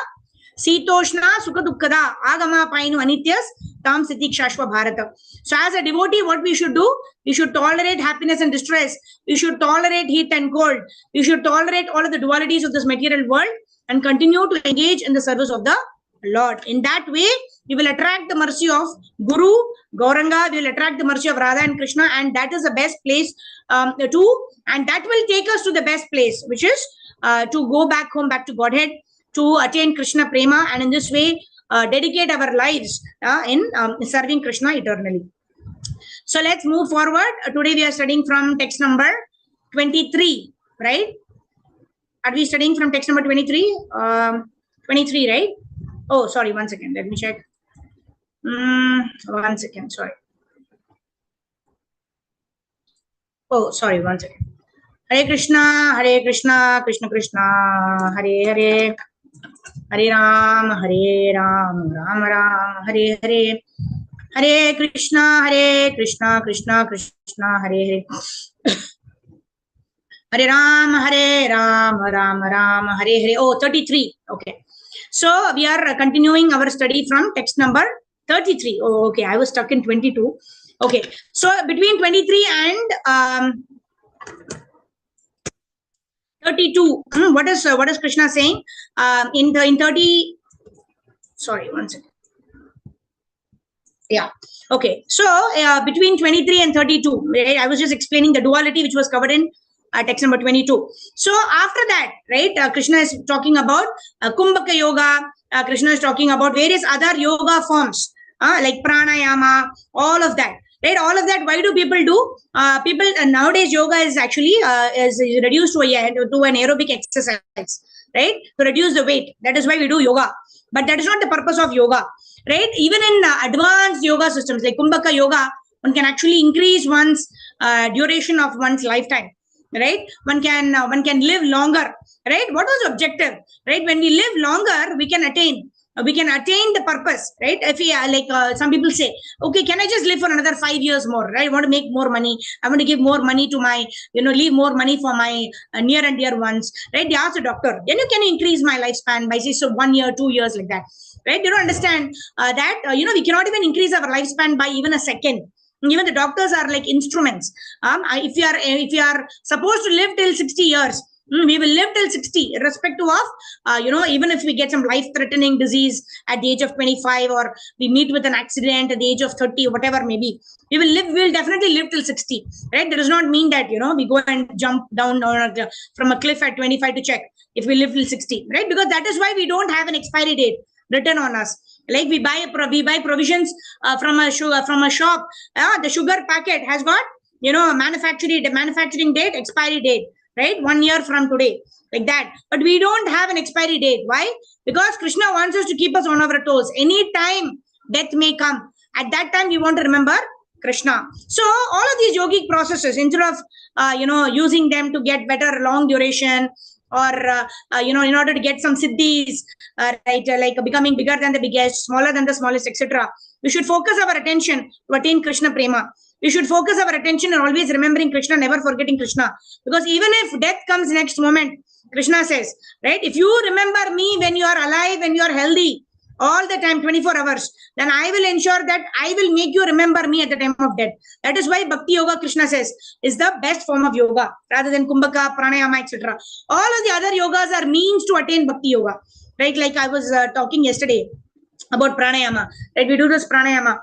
Sitoshna Sukha Dukkada, Agama Painu Anityas, Tam Sitik Shashva Bharata. So as a devotee, what we should do? We should tolerate happiness and distress. We should tolerate heat and cold. We should tolerate all of the dualities of this material world and continue to engage in the service of the Lord. In that way, we will attract the mercy of Guru, Gauranga, we will attract the mercy of Radha and Krishna, and that is the best place and that will take us to the best place, which is to go back home, back to Godhead, to attain Krishna Prema, and in this way, dedicate our lives in serving Krishna eternally. So let's move forward. Today we are studying from text number 23, right? Are we studying from text number 23? 23, right? Oh, sorry, one second. Let me check. 1 second, sorry. Oh, sorry, 1 second. Hare Krishna, Krishna Krishna, Hare Hare, Hare Ram, Ram Ram, Hare Hare, Hare Krishna, Krishna Krishna, Hare Hare. Hare Ram, Ram Ram, Hare Hare. Oh, 33. Okay. So we are continuing our study from text number 33. Oh, okay. I was stuck in 22. Okay. So between 23 and 32, what is Krishna saying? In 30. Sorry, 1 second. Yeah. Okay. So between 23 and 32, right, I was just explaining the duality which was covered in text number 22. So after that, right, Krishna is talking about Kumbhaka Yoga. Krishna is talking about various other yoga forms like pranayama, all of that. Right, all of that. Why do people do? People nowadays yoga is actually is reduced to an aerobic exercise, right? To reduce the weight. That is why we do yoga. But that is not the purpose of yoga, right? Even in advanced yoga systems like Kumbhaka Yoga, one can actually increase one's duration of one's lifetime. Right, one can live longer. Right, what was the objective? Right, when we live longer, we can attain the purpose. Right, if we some people say, okay, can I just live for another 5 years more? Right, I want to make more money. I want to give more money to my, leave more money for my near and dear ones. Right, they ask the doctor, can you increase my lifespan by say 1 year, 2 years, like that? Right, they don't understand that we cannot even increase our lifespan by even a second. Even the doctors are like instruments. If you are supposed to live till 60 years, we will live till 60, irrespective of, even if we get some life-threatening disease at the age of 25, or we meet with an accident at the age of 30, whatever may be, we will definitely live till 60, right? That does not mean that, we go and jump down from a cliff at 25 to check if we live till 60, right? Because that is why we don't have an expiry date written on us. Like we buy provisions from a shop. The sugar packet has got manufacturing date, expiry date, right? 1 year from today, like that. But we don't have an expiry date. Why? Because Krishna wants us to keep us on our toes. Any time death may come. At that time, we want to remember Krishna. So all of these yogic processes, instead of using them to get better long duration, or in order to get some siddhis, right, like becoming bigger than the biggest, smaller than the smallest, etc., we should focus our attention to attain Krishna Prema. We should focus our attention on always remembering Krishna, never forgetting Krishna. Because even if death comes next moment, Krishna says, right? If you remember me when you are alive, when you are healthy, all the time, 24 hours, then I will ensure that I will make you remember me at the time of death. That is why Bhakti Yoga, Krishna says, is the best form of yoga, rather than Kumbhaka, Pranayama, etc. All of the other yogas are means to attain Bhakti Yoga. Right? Like I was talking yesterday about Pranayama. Right? We do this Pranayama,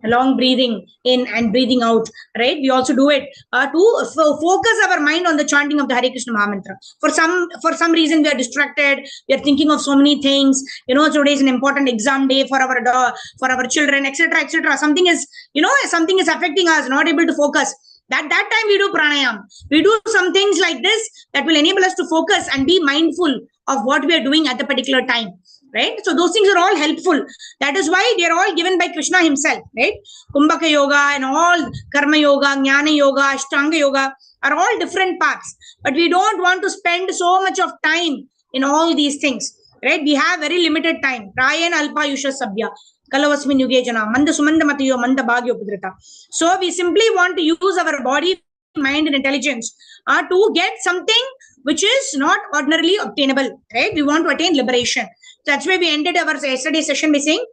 long breathing in and breathing out, right? We also do it to focus our mind on the chanting of the Hare Krishna Mahamantra. For some reason, we are distracted. We are thinking of so many things. Today is an important exam day for our children, etc., etc. Something is affecting us, not able to focus. That time we do pranayam. We do some things like this that will enable us to focus and be mindful of what we are doing at the particular time. Right? So those things are all helpful. That is why they are all given by Krishna himself. Right? Kumbhaka Yoga and all Karma Yoga, Jnana Yoga, Ashtanga Yoga are all different paths. But we don't want to spend so much of time in all these things. Right? We have very limited time. Prayan Alpa Yusha Sabya. Kalavasmin Yugejana. Manda Sumanda Matayo, Manda Bhagyo Pudrita. So we simply want to use our body, mind, and intelligence to get something which is not ordinarily obtainable. Right? We want to attain liberation. That's why we ended our yesterday's session by saying,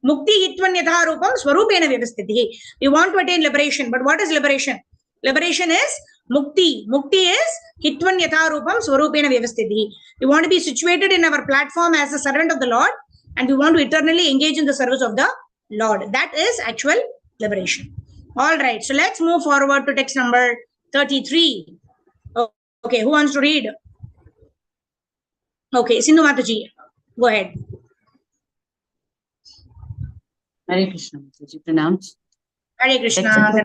Mukti hitvan yatha rupam swarupena vyavasthitihi. We want to attain liberation. But what is liberation? Liberation is mukti. Mukti is hitvan yatha rupam swarupena vyavasthitihi. We want to be situated in our platform as a servant of the Lord, and we want to eternally engage in the service of the Lord. That is actual liberation. All right. So let's move forward to text number 33. Okay. Who wants to read? Okay. Sindhu Mataji. Go ahead. Hare Krishna. Did you pronounce? Hare Krishna.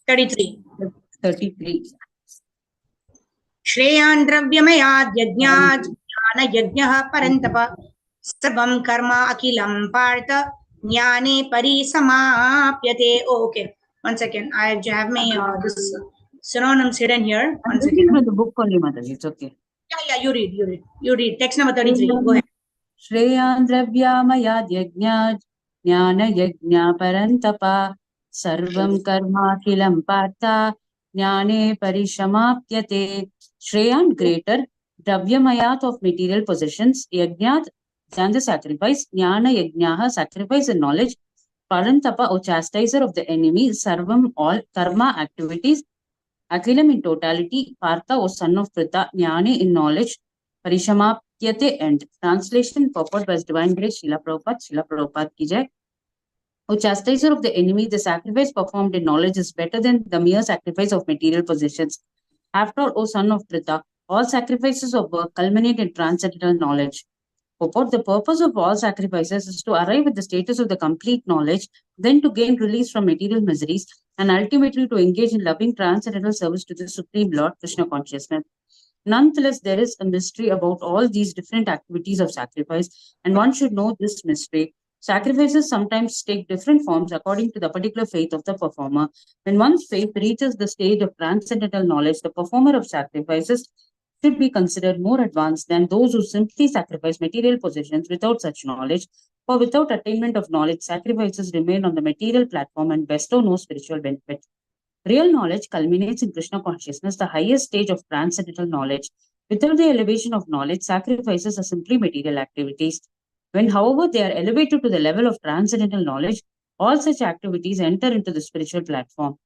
33. 33. Shreyan dravyamaya yajnat jnana yajnah parantapa sarvam karma akilam partha jnane parisamapyate. Oh, okay. 1 second. I have my this synonyms hidden here. I'm reading from the book only, Mother. It's okay. Yeah, you read. Text number 33. Go ahead. Shreyan dravyamaya yajnat jnana yajna parantapa sarvam karma kilam partha jnane parishamapyate. Shreyan, greater, dravyamayat of material possessions, yajnat, than the sacrifice, jnana yajnaha, sacrifice and knowledge, parantapa, o chastiser of the enemy, sarvam, all, karma, activities, Akilam in totality, Partha, O son of Pritha, Jnane in knowledge, Parishamapyate end. Translation purport by His Divine Grace, Srila Prabhupada ki jai. O chastiser of the enemy, the sacrifice performed in knowledge is better than the mere sacrifice of material possessions. After all, O son of Pritha, all sacrifices of work culminate in transcendental knowledge. Purport, the purpose of all sacrifices is to arrive at the status of the complete knowledge, then to gain release from material miseries, and ultimately to engage in loving transcendental service to the Supreme Lord, Krishna consciousness. Nonetheless, there is a mystery about all these different activities of sacrifice, and one should know this mystery. Sacrifices sometimes take different forms according to the particular faith of the performer. When one's faith reaches the stage of transcendental knowledge, the performer of sacrifices should be considered more advanced than those who simply sacrifice material possessions without such knowledge, for without attainment of knowledge, sacrifices remain on the material platform and bestow no spiritual benefit. Real knowledge culminates in Krishna consciousness, the highest stage of transcendental knowledge. Without the elevation of knowledge, sacrifices are simply material activities. When, however, they are elevated to the level of transcendental knowledge, all such activities enter into the spiritual platform.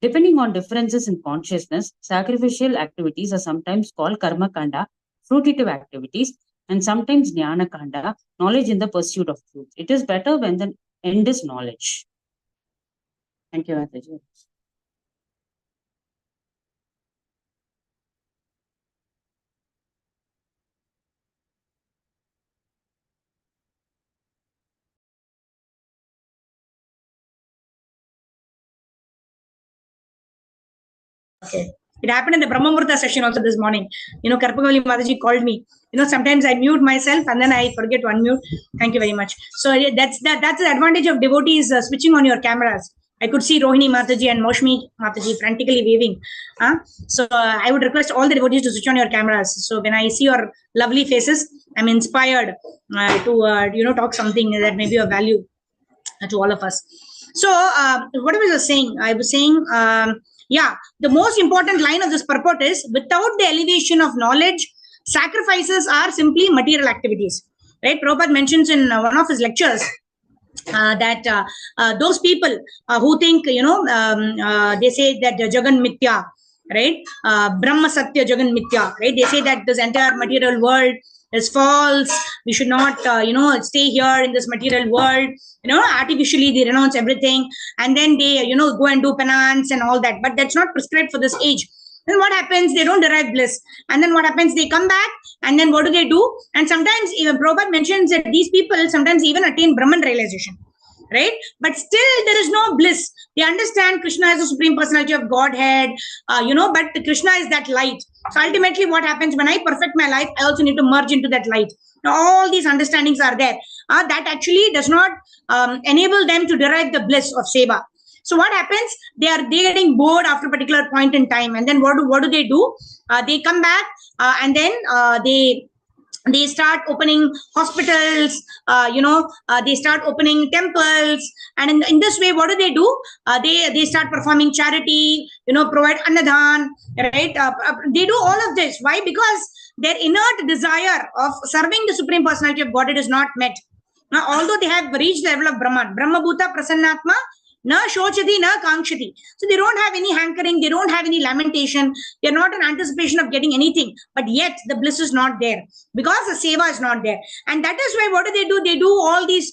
Depending on differences in consciousness, sacrificial activities are sometimes called karma kanda, fruitive activities, and sometimes jnana kanda, knowledge in the pursuit of truth. It is better when the end is knowledge. Thank you, Mataji. Okay. It happened in the Brahmamurta session also this morning. Karpagavali Mataji called me. Sometimes I mute myself and then I forget to unmute. Thank you very much. So that's the advantage of devotees switching on your cameras. I could see Rohini Mataji and Moshmi Mataji frantically waving. So I would request all the devotees to switch on your cameras. So when I see your lovely faces, I'm inspired to talk something that may be of value to all of us. So, what was I saying? I was saying, yeah, the most important line of this purport is, without the elevation of knowledge, sacrifices are simply material activities. Right? Prabhupada mentions in one of his lectures that those people who think, they say that Jagan Mithya, right? Brahma Satya Jagan Mithya, right? They say that this entire material world is false. We should not, stay here in this material world. Artificially they renounce everything, and then they, go and do penance and all that. But that's not prescribed for this age. Then what happens? They don't derive bliss. And then what happens? They come back, and then what do? And sometimes even Prabhupada mentions that these people sometimes even attain Brahman realization, right? But still there is no bliss. They understand Krishna is the Supreme Personality of Godhead, but Krishna is that light. So ultimately what happens, when I perfect my life, I also need to merge into that light. Now all these understandings are there. That actually does not enable them to derive the bliss of seva. So what happens? They're getting bored after a particular point in time, and then what do? They come back, and then they start opening hospitals. They start opening temples, and in this way, what do? They start performing charity. Provide annadan, right? They do all of this. Why? Because their inert desire of serving the Supreme Personality of Godhead is not met. Now, although they have reached the level of Brahman, Brahma Bhuta Prasannatma, na shochati, na kankshati. So they don't have any hankering, they don't have any lamentation, they're not in anticipation of getting anything, but yet the bliss is not there because the seva is not there. And that is why what do? They do all these,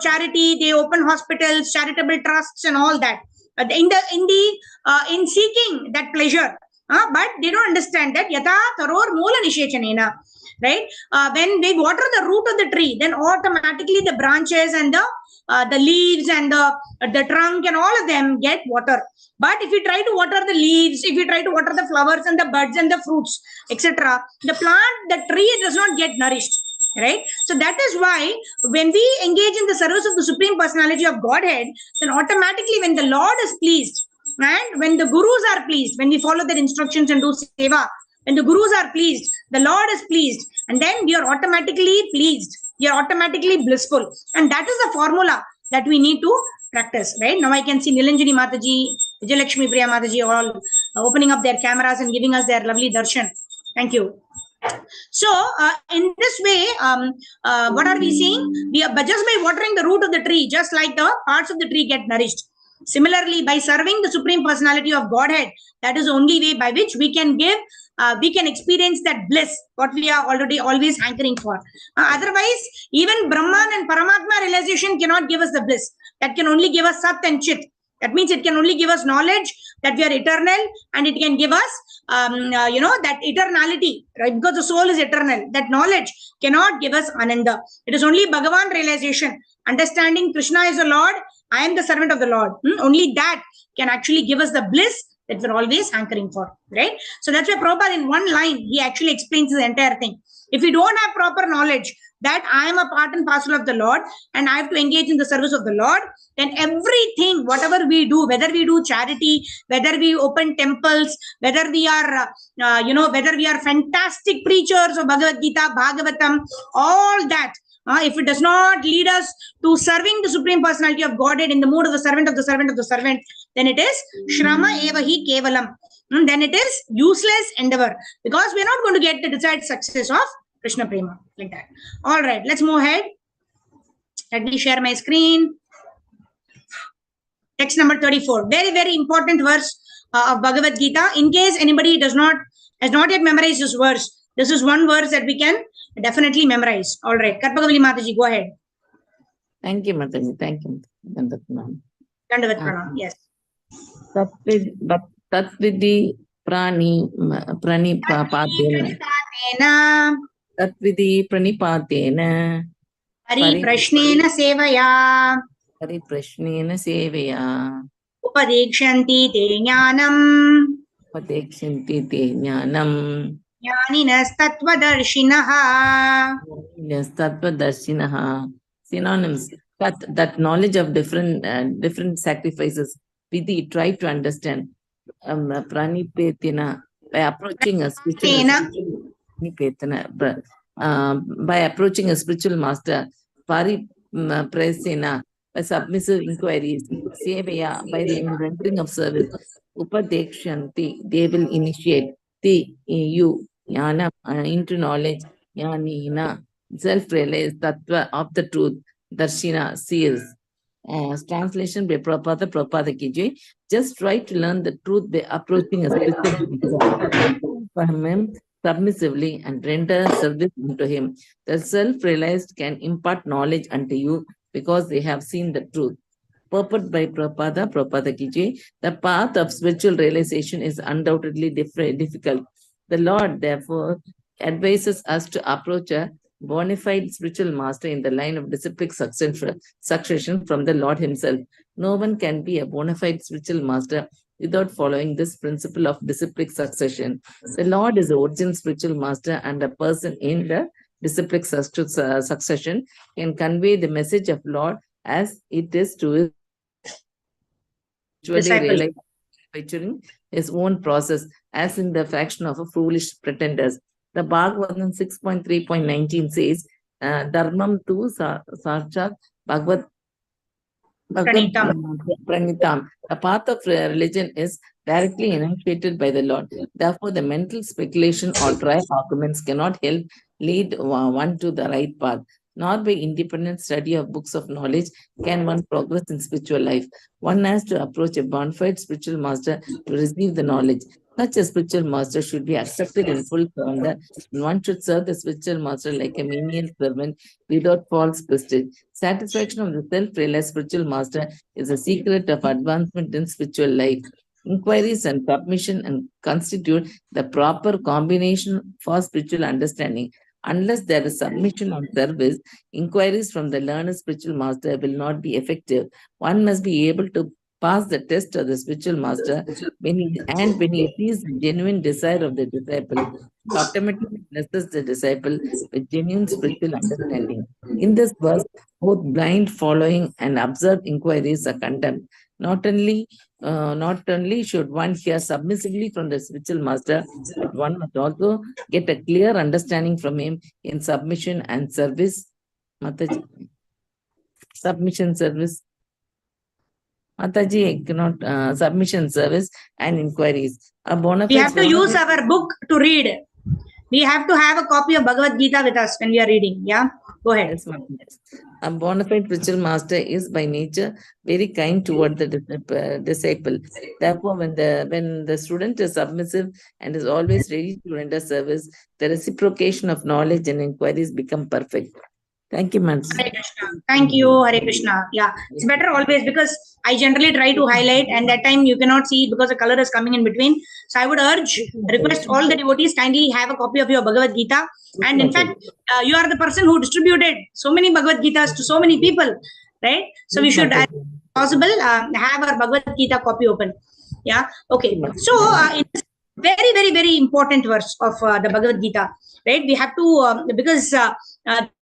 charity, they open hospitals, charitable trusts, and all that. In seeking that pleasure. But they don't understand that yata taror moola nishechanena, right? When they water the root of the tree, then automatically the branches and the leaves and the trunk and all of them get water. But if you try to water the leaves, if you try to water the flowers and the buds and the fruits, etc., the plant, the tree does not get nourished. Right? So that is why when we engage in the service of the Supreme Personality of Godhead, then automatically when the Lord is pleased, and when the Gurus are pleased, when we follow their instructions and do seva, when the Gurus are pleased, the Lord is pleased, and then you are automatically pleased. You are automatically blissful. And that is the formula that we need to practice, right? Now I can see Nilanjani Mataji, Vijayalakshmi Priya Mataji all opening up their cameras and giving us their lovely darshan. Thank you. So in this way, what are we saying? But just by watering the root of the tree, just like the parts of the tree get nourished. Similarly, by serving the Supreme Personality of Godhead, that is the only way by which we can experience that bliss, what we are already always hankering for. Otherwise, even Brahman and Paramatma realization cannot give us the bliss. That can only give us Sat and Chit. That means it can only give us knowledge that we are eternal, and it can give us, that eternality, right? Because the soul is eternal. That knowledge cannot give us Ananda. It is only Bhagavan realization, understanding Krishna is the Lord, I am the servant of the Lord. Only that can actually give us the bliss that we're always hankering for, right? So that's why Prabhupada in one line, he actually explains the entire thing. If we don't have proper knowledge that I am a part and parcel of the Lord and I have to engage in the service of the Lord, then everything, whatever we do, whether we do charity, whether we open temples, whether we are, whether we are fantastic preachers of Bhagavad Gita, Bhagavatam, all that, if it does not lead us to serving the Supreme Personality of Godhead in the mood of the servant of the servant of the servant, then it is Shrama Evahi Kevalam. Then it is useless endeavor, because we are not going to get the desired success of Krishna Prema, like that. All right, let's move ahead. Let me share my screen. Text number 34. Very, very important verse of Bhagavad Gita. In case anybody has not yet memorized this verse, this is one verse that we can definitely memorize. All right. Karpagavali Mataji, go ahead. Thank you, Mataji. Thank you. Dandavat Pranam. Yes. Tatvidi pranipatena. Tatvidi pranipatena. Pariprashnena sevaya. Pariprashnena sevaya. Upadekshanti te jnanam. Upadekshanti te jnanam. Jnaninas tattvadarshinaha. Jnaninas tattvadarshinaha. Synonyms. That knowledge of different sacrifices. Vidhi, try to understand. Pranipetina, by approaching a spiritual by approaching a spiritual master. Pariprasena, by submissive inquiries. Sevaya, by the rendering of service. Upadekshanti, they will initiate. You, Jnana, into knowledge. Jnanina, self-realized tattva of the truth. Darshina, seers. Translation by Prabhupada ki jai. Just try to learn the truth by approaching a spiritual teacher. From him submissively and render service unto him. The self-realized can impart knowledge unto you because they have seen the truth. Purport by Prabhupada ki jai. The path of spiritual realization is undoubtedly difficult. The Lord, therefore, advises us to approach a bona fide spiritual master in the line of disciplic succession from the Lord himself. No one can be a bona fide spiritual master without following this principle of disciplic succession. The Lord is the original spiritual master, and a person in the disciplic succession can convey the message of Lord as it is to his Disciple. Featuring his own process, as in the faction of a foolish pretenders. The Bhagavatam 6.3.19 says, Dharmam tu sarchat Bhagavad Pranitam. The path of religion is directly enunciated by the Lord. Therefore, the mental speculation or dry arguments cannot help lead one to the right path. Nor by independent study of books of knowledge can one progress in spiritual life. One has to approach a bona fide spiritual master to receive the knowledge. Such a spiritual master should be accepted in full surrender, and one should serve the spiritual master like a menial servant without false prestige. Satisfaction of the self-realized spiritual master is a secret of advancement in spiritual life. Inquiries and submission and constitute the proper combination for spiritual understanding. Unless there is submission and service, inquiries from the learned spiritual master will not be effective. One must be able to pass the test of the spiritual master when he sees the genuine desire of the disciple, automatically blesses the disciple with genuine spiritual understanding. In this verse, both blind following and observed inquiries are condemned. Not only should one hear submissively from the spiritual master, but one must also get a clear understanding from him in submission and service. Mataji. Submission, service. Mataji, cannot submission, service, and inquiries. We have to use our book to read. We have to have a copy of Bhagavad Gita with us when we are reading. Yeah, go ahead. Yes, a bona fide spiritual master is by nature very kind toward the disciple. Therefore, when the student is submissive and is always ready to render service, the reciprocation of knowledge and inquiries become perfect. Thank you, Madam. Hare Krishna. Thank you, Hare Krishna. Yeah, it's better always because I generally try to highlight, and that time you cannot see because the color is coming in between. So I would request all the devotees kindly have a copy of your Bhagavad Gita. And in fact, you are the person who distributed so many Bhagavad Gitas to so many people, right? So we should, as possible, have our Bhagavad Gita copy open. Yeah. Okay. So it's very, very, very important verse of the Bhagavad Gita, right? We have to because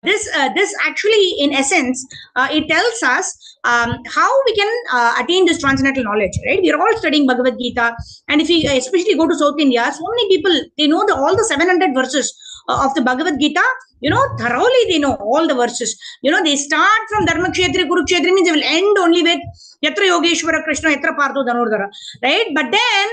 this actually, in essence, it tells us how we can attain this transcendental knowledge, right? We are all studying Bhagavad Gita, and if you especially go to South India, so many people, they know all the 700 verses of the Bhagavad Gita, thoroughly they know all the verses. They start from Dharma Kshetri, Kurukshetri, means they will end only with Yatra Yogeshwara Krishna, Yatra Partho Dhanurdhara, right? But then,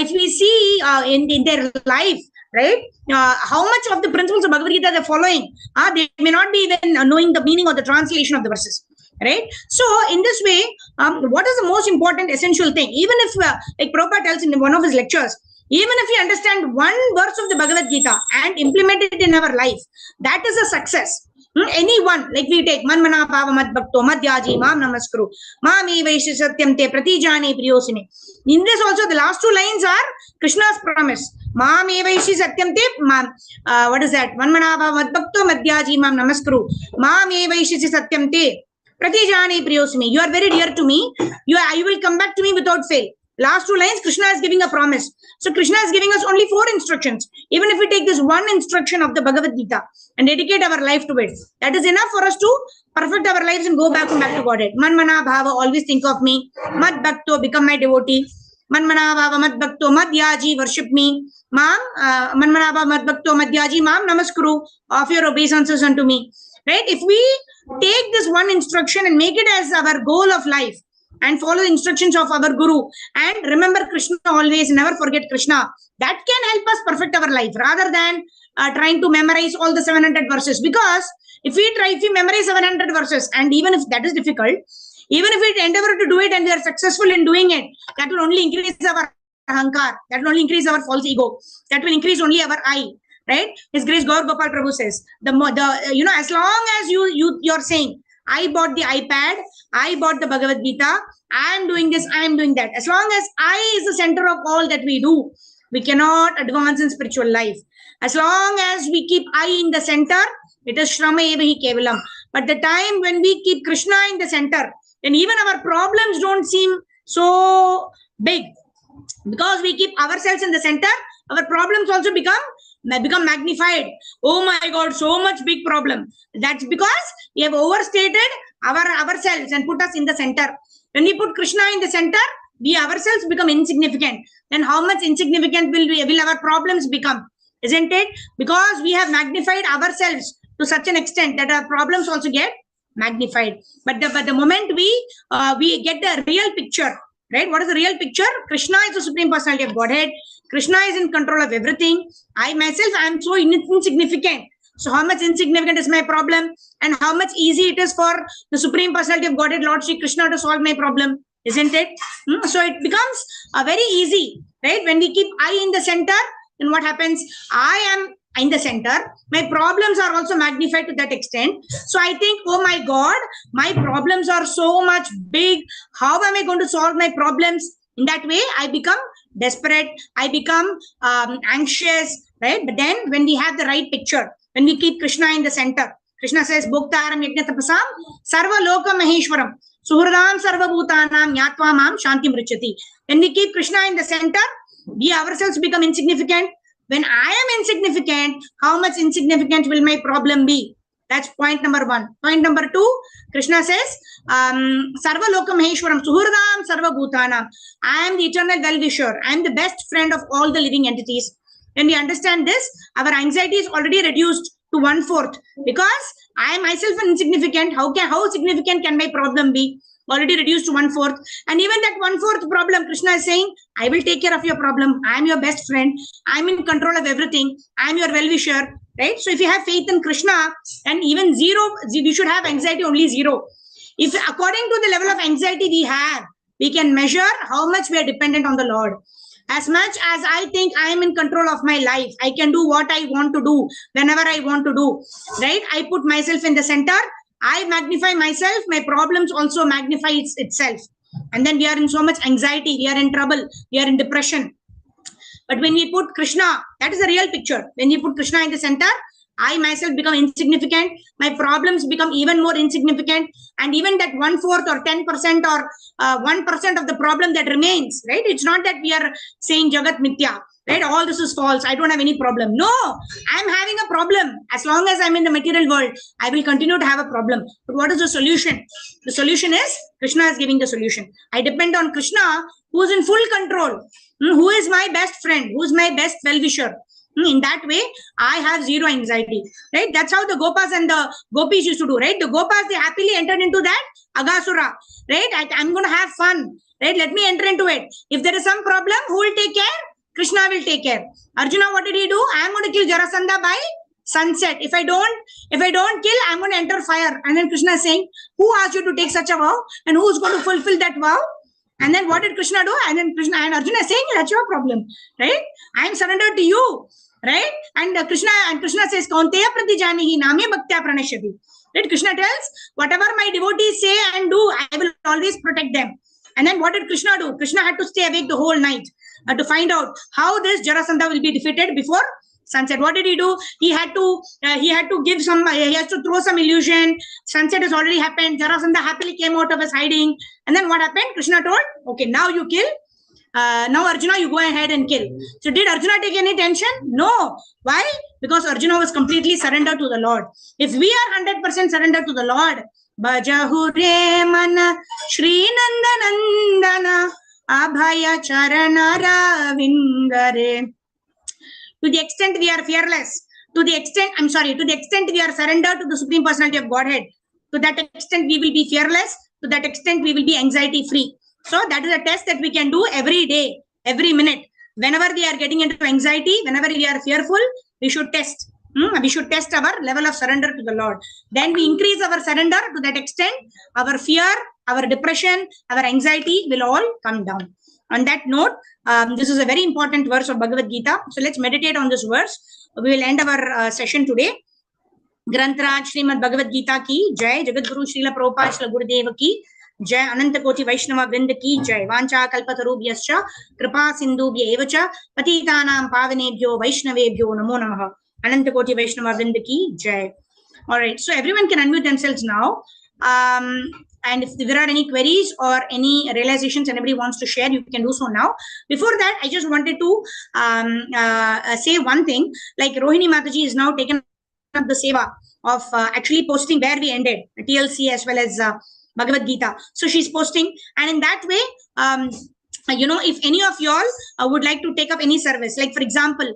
if we see in their life, right, how much of the principles of Bhagavad Gita they're following, they may not be even knowing the meaning or the translation of the verses, right? So, in this way, what is the most important essential thing? Even if, like Prabhupada tells in one of his lectures, even if we understand one verse of the Bhagavad Gita and implement it in our life, that is a success. Anyone, like we take Manmana Bhava Mad Bhakto Madhyaji Mam Namaskuru Mami Vaishi Satyam Te Pratijani Priyosine. In this also, the last two lines are Krishna's promise. Mami Vaishi Satyam Te, what is that? Manmana Bhava Mad Bhakto Madhyaji Mam Namaskuru Mami Vaishi Satyam Te Pratijani Priyosine. You are very dear to me. You will come back to me without fail. Last two lines, Krishna is giving a promise. So Krishna is giving us only 4 instructions. Even if we take this one instruction of the Bhagavad Gita and dedicate our life to it, that is enough for us to perfect our lives and go back to Godhead. Manmana Bhava, always think of me. Mad Bhakto, become my devotee. Manmana Bhava Mad Bhakto, Madhyaji, worship me. Manmana Bhava Mad Bhakto, Madhyaji, Mam Namaskuru, offer your obeisances unto me. Right? If we take this one instruction and make it as our goal of life, and follow the instructions of our Guru and remember Krishna always, never forget Krishna, that can help us perfect our life rather than trying to memorize all the 700 verses. Because if we memorize 700 verses, and even if that is difficult, even if we endeavor to do it and we are successful in doing it, that will only increase our ahankar, that will only increase our false ego, that will increase only our I, right? His Grace Gaur Gopal Prabhu says, as long as you're saying, I bought the iPad, I bought the Bhagavad Gita, I am doing this, I am doing that. As long as I is the center of all that we do, we cannot advance in spiritual life. As long as we keep I in the center, it is Shrama Eva Hi Kevalam. But the time when we keep Krishna in the center, then even our problems don't seem so big. Because we keep ourselves in the center, our problems also become magnified. Oh my God, so much big problem. That's because we have overstated ourselves and put us in the center. When we put Krishna in the center, we ourselves become insignificant. Then how much insignificant will our problems become? Isn't it? Because we have magnified ourselves to such an extent that our problems also get magnified. But the moment we get the real picture, right? What is the real picture? Krishna is the Supreme Personality of Godhead. Krishna is in control of everything. I myself, I am so insignificant. So how much insignificant is my problem? And how much easy it is for the Supreme Personality of Godhead, Lord Shri Krishna, to solve my problem. Isn't it? So it becomes very easy, right? When we keep I in the center, then what happens? I am in the center. My problems are also magnified to that extent. So I think, oh my God, my problems are so much big. How am I going to solve my problems? In that way, I become desperate. I become anxious, right? But then when we have the right picture, when we keep Krishna in the center, Krishna says, Bhoktaram Yajna Tapasam Sarva Loka Maheshwaram Suhradam Sarva Bhutanam Nyatva Mam Shanti Mrichati. When we keep Krishna in the center, we ourselves become insignificant. When I am insignificant, how much insignificant will my problem be? That's point number one. Point number two, Krishna says, Sarva Loka Maheshwaram Suhradam Sarva Bhutanam. I am the eternal well-wisher. I am the best friend of all the living entities. When we understand this, our anxiety is already reduced to 1/4 because I am myself insignificant. How significant can my problem be? Already reduced to 1/4. And even that 1/4 problem, Krishna is saying, I will take care of your problem. I am your best friend. I am in control of everything. I am your well-wisher. Right? So if you have faith in Krishna, and even zero, we should have anxiety only 0. If according to the level of anxiety we have, we can measure how much we are dependent on the Lord. As much as I think I am in control of my life, I can do what I want to do, whenever I want to do, right? I put myself in the center, I magnify myself, my problems also magnify itself. And then we are in so much anxiety, we are in trouble, we are in depression. But when we put Krishna, that is the real picture. When we put Krishna in the center, I myself become insignificant. My problems become even more insignificant. And even that 1/4 or 10% or 1% of the problem that remains, right? It's not that we are saying Jagat Mithya, right? All this is false. I don't have any problem. No, I'm having a problem. As long as I'm in the material world, I will continue to have a problem. But what is the solution? The solution is Krishna is giving the solution. I depend on Krishna, who is in full control, who is my best friend, who is my best well-wisher. In that way, I have zero anxiety, right? That's how the Gopas and the Gopis used to do, right? The Gopas, they happily entered into that Agasura, right? I'm going to have fun, right? Let me enter into it. If there is some problem, who will take care? Krishna will take care. Arjuna, what did he do? I'm going to kill Jarasandha by sunset. If I don't kill, I'm going to enter fire. And then Krishna is saying, who asked you to take such a vow? And who is going to fulfill that vow? And then what did Krishna do? And then Krishna and Arjuna is saying, that's your problem, right? I am surrendered to you, right? And Krishna says, Kaunteya pratijanihi namya bhaktya pranashyati. Right? Krishna tells, whatever my devotees say and do, I will always protect them. And then what did Krishna do? Krishna had to stay awake the whole night to find out how this Jarasandha will be defeated before sunset. What did he do? He had to give some, he has to throw some illusion. Sunset has already happened. Jarasandha happily came out of his hiding. And then what happened? Krishna told, okay, now you kill. Now Arjuna, you go ahead and kill. So did Arjuna take any tension? No. Why? Because Arjuna was completely surrendered to the Lord. If we are 100% surrendered to the Lord, Bajahu re mana Shri Nandanandana Abhaya Charana Ravindare. To the extent we are fearless, to the extent we are surrendered to the Supreme Personality of Godhead, to that extent we will be fearless, to that extent we will be anxiety free. So that is a test that we can do every day, every minute. Whenever we are getting into anxiety, whenever we are fearful, we should test. We should test our level of surrender to the Lord. Then we increase our surrender to that extent. Our fear, our depression, our anxiety will all come down. On that note, this is a very important verse of Bhagavad Gita. So let's meditate on this verse. We will end our session today. ग्रंथराज Shrimad Bhagavad Gita की जय, जगत गुरु श्रील प्रभुपाद श्रील गुरुदेव की जय, अनंत कोटि वैष्णव वृंद की जय, वांछा कल्पतरुभ्यश्च कृपा सिंधुभ्यैव च पतितानां पावनेभ्यो वैष्णवेभ्यो नमो नमः. अनंत कोटि वैष्णव वृंद की जय. All right, so everyone can unmute themselves now. And if there are any queries or any realizations anybody wants to share, you can do so now. Before that, I just wanted to say one thing. Like Rohini Mataji is now taken up the seva of actually posting where we ended, TLC as well as Bhagavad Gita. So she's posting, and in that way, if any of y'all would like to take up any service, like for example,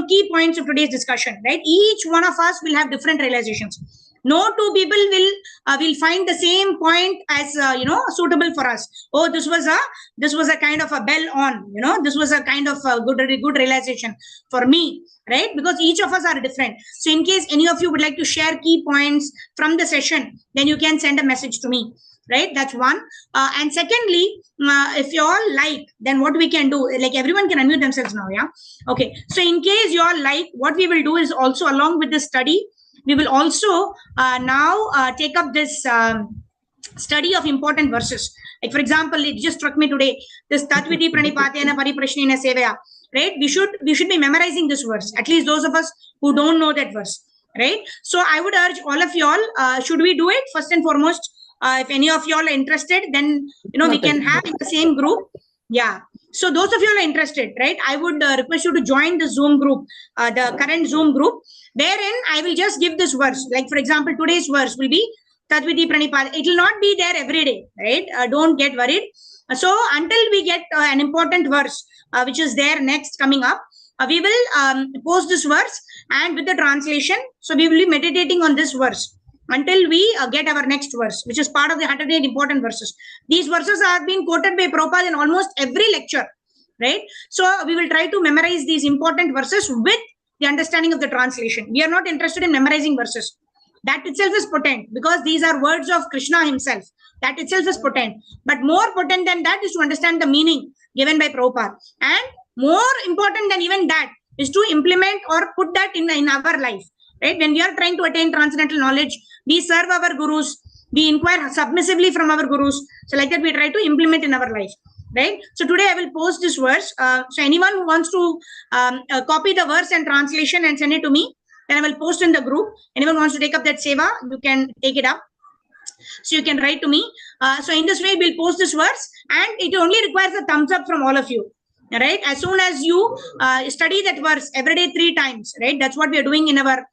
key points of today's discussion, right? Each one of us will have different realizations. No two people will find the same point as suitable for us. Oh, this was a kind of a bell on, this was a kind of a good realization for me, right? Because each of us are different. So in case any of you would like to share key points from the session, then you can send a message to me, right? That's one. And secondly, if you all like, then what we can do, like everyone can unmute themselves now, yeah? Okay, so in case you all like, what we will do is also, along with the study, we will also now take up this study of important verses. Like for example, it just struck me today, this Tatviti Pranipatena Pariprashnena Sevaya, right? We should be memorizing this verse, at least those of us who don't know that verse, right? So I would urge all of y'all, should we do it? First and foremost, if any of y'all are interested, then we can have in the same group. Yeah. So those of you who are interested, right, I would request you to join the Zoom group, the current Zoom group, wherein I will just give this verse. Like for example, today's verse will be Tatviti Pranipad. It will not be there every day, right? Don't get worried. So until we get an important verse, which is there next coming up, we will post this verse and with the translation. So we will be meditating on this verse until we get our next verse, which is part of the 108 important verses. These verses have been quoted by Prabhupada in almost every lecture, right? So we will try to memorize these important verses with the understanding of the translation. We are not interested in memorizing verses. That itself is potent because these are words of Krishna himself. That itself is potent. But more potent than that is to understand the meaning given by Prabhupada. And more important than even that is to implement or put that in our life. Right? When we are trying to attain transcendental knowledge, we serve our gurus, we inquire submissively from our gurus. So like that, we try to implement in our life. Right? So today I will post this verse. So anyone who wants to copy the verse and translation and send it to me, then I will post in the group. Anyone wants to take up that seva, you can take it up. So you can write to me. So in this way, we'll post this verse, and it only requires a thumbs up from all of you. Right? As soon as you study that verse every day 3 times, right? That's what we are doing in our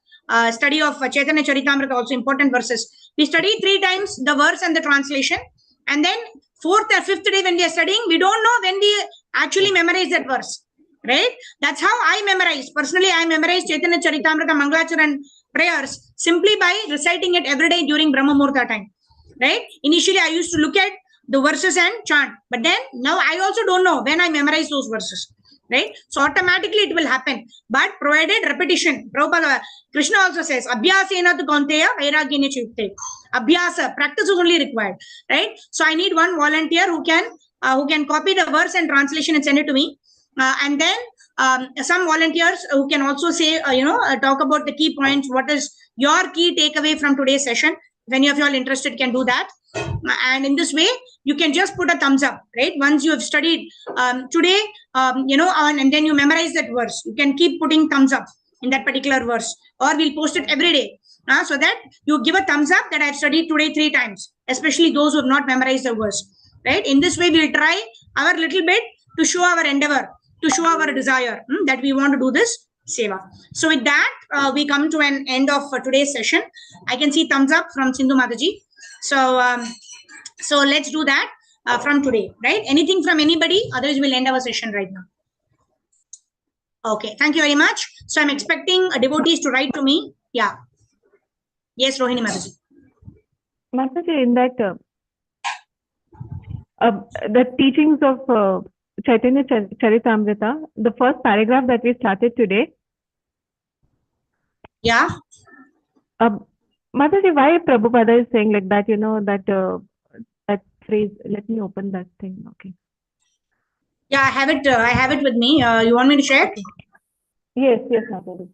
study of Chaitanya Charitamrita, also important verses. We study 3 times the verse and the translation, and then 4th or 5th day when we are studying, we don't know when we actually memorize that verse, right? That's how I memorize. Personally, I memorize Chaitanya Charitamrita, Mangalacharan prayers simply by reciting it every day during Brahma Muhurta time, right? Initially, I used to look at the verses and chant, but then now I also don't know when I memorize those verses. Right? So automatically it will happen. But provided repetition. Prabhupada, Krishna also says, Abhyasena tu kaunteya vairagyena chukte. Abhyasa, practice is only required. Right? So I need one volunteer who can copy the verse and translation and send it to me. And then some volunteers who can also say, talk about the key points. What is your key takeaway from today's session? If any of you are interested, can do that. And in this way, you can just put a thumbs up, right? Once you have studied today, and then you memorize that verse, you can keep putting thumbs up in that particular verse, or we'll post it every day, so that you give a thumbs up that I've studied today 3 times, especially those who have not memorized the verse, right? In this way, we'll try our little bit to show our endeavor, to show our desire that we want to do this seva. So with that, we come to an end of today's session. I can see thumbs up from Sindhu Mataji. So let's do that from today, right? Anything from anybody? Otherwise, we'll end our session right now. Okay, thank you very much. So I'm expecting devotees to write to me. Yeah. Yes, Rohini Mataji. Mataji, in that the teachings of Chaitanya Charitamrita, the first paragraph that we started today. Yeah. Mataji, why Prabhupada is saying like that, that phrase, let me open that thing. Okay. Yeah, I have it with me. You want me to share? Okay. Yes, Mataji.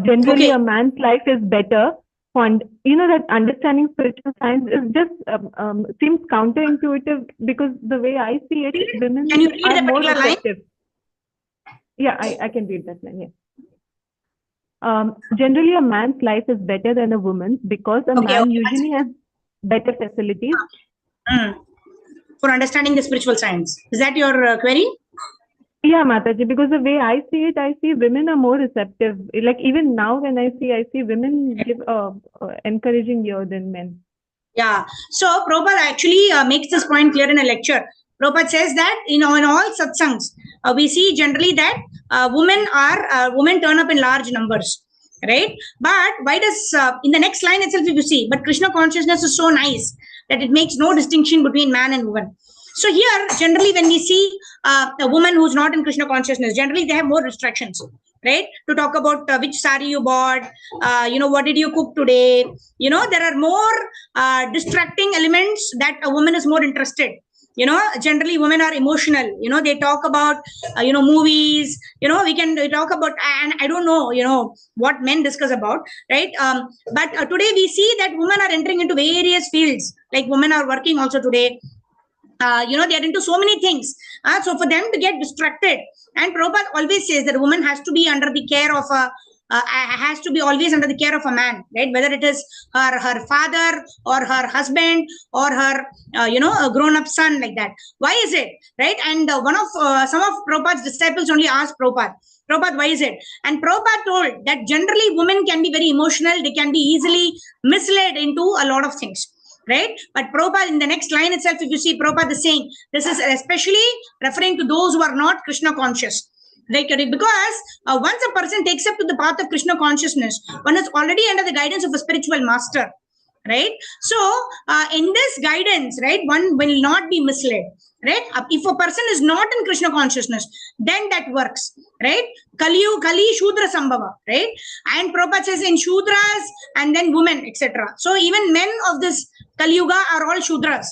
Generally, Okay. a man's life is better. That understanding spiritual science is just seems counterintuitive, because the way I see it, women Can you read are that more particular line? receptive. Yeah, I can read that line. Yes. Generally, a man's life is better than a woman's because a man usually has better facilities. For understanding the spiritual science. Is that your query? Yeah, Mataji, because the way I see it, I see women are more receptive. Like even now when I see women give encouraging ear than men. Yeah. So Prabhupada actually makes this point clear in a lecture. Prabhupada says that in all satsangs, we see generally that women turn up in large numbers, right? But why does in the next line itself you see? But Krishna consciousness is so nice that it makes no distinction between man and woman. So here, generally, when we see a woman who's not in Krishna consciousness, generally they have more restrictions, right? To talk about which sari you bought, what did you cook today? There are more distracting elements that a woman is more interested. Generally women are emotional. They talk about movies. We can talk about, and I don't know what men discuss about, right? But today we see that women are entering into various fields. Like women are working also today. They are into so many things. So for them to get distracted, and Prabhupada always says that a woman has to be under the care of has to be always under the care of a man, right? Whether it is her father or her husband or her a grown-up son, like that. Why is it, right? And some of Prabhupada's disciples only asked Prabhupada, why is it? And Prabhupada told that generally women can be very emotional. They can be easily misled into a lot of things, right? But Prabhupada, in the next line itself, if you see, Prabhupada is saying, this is especially referring to those who are not Krishna conscious. Like, because once a person takes up to the path of Krishna consciousness, one is already under the guidance of a spiritual master, right? So in this guidance, right, one will not be misled, right? If a person is not in Krishna consciousness, then that works, right? Kali Shudra Sambhava, right? And Prabhupada says in Shudras and then women, etc. So even men of this Kali Yuga are all Shudras,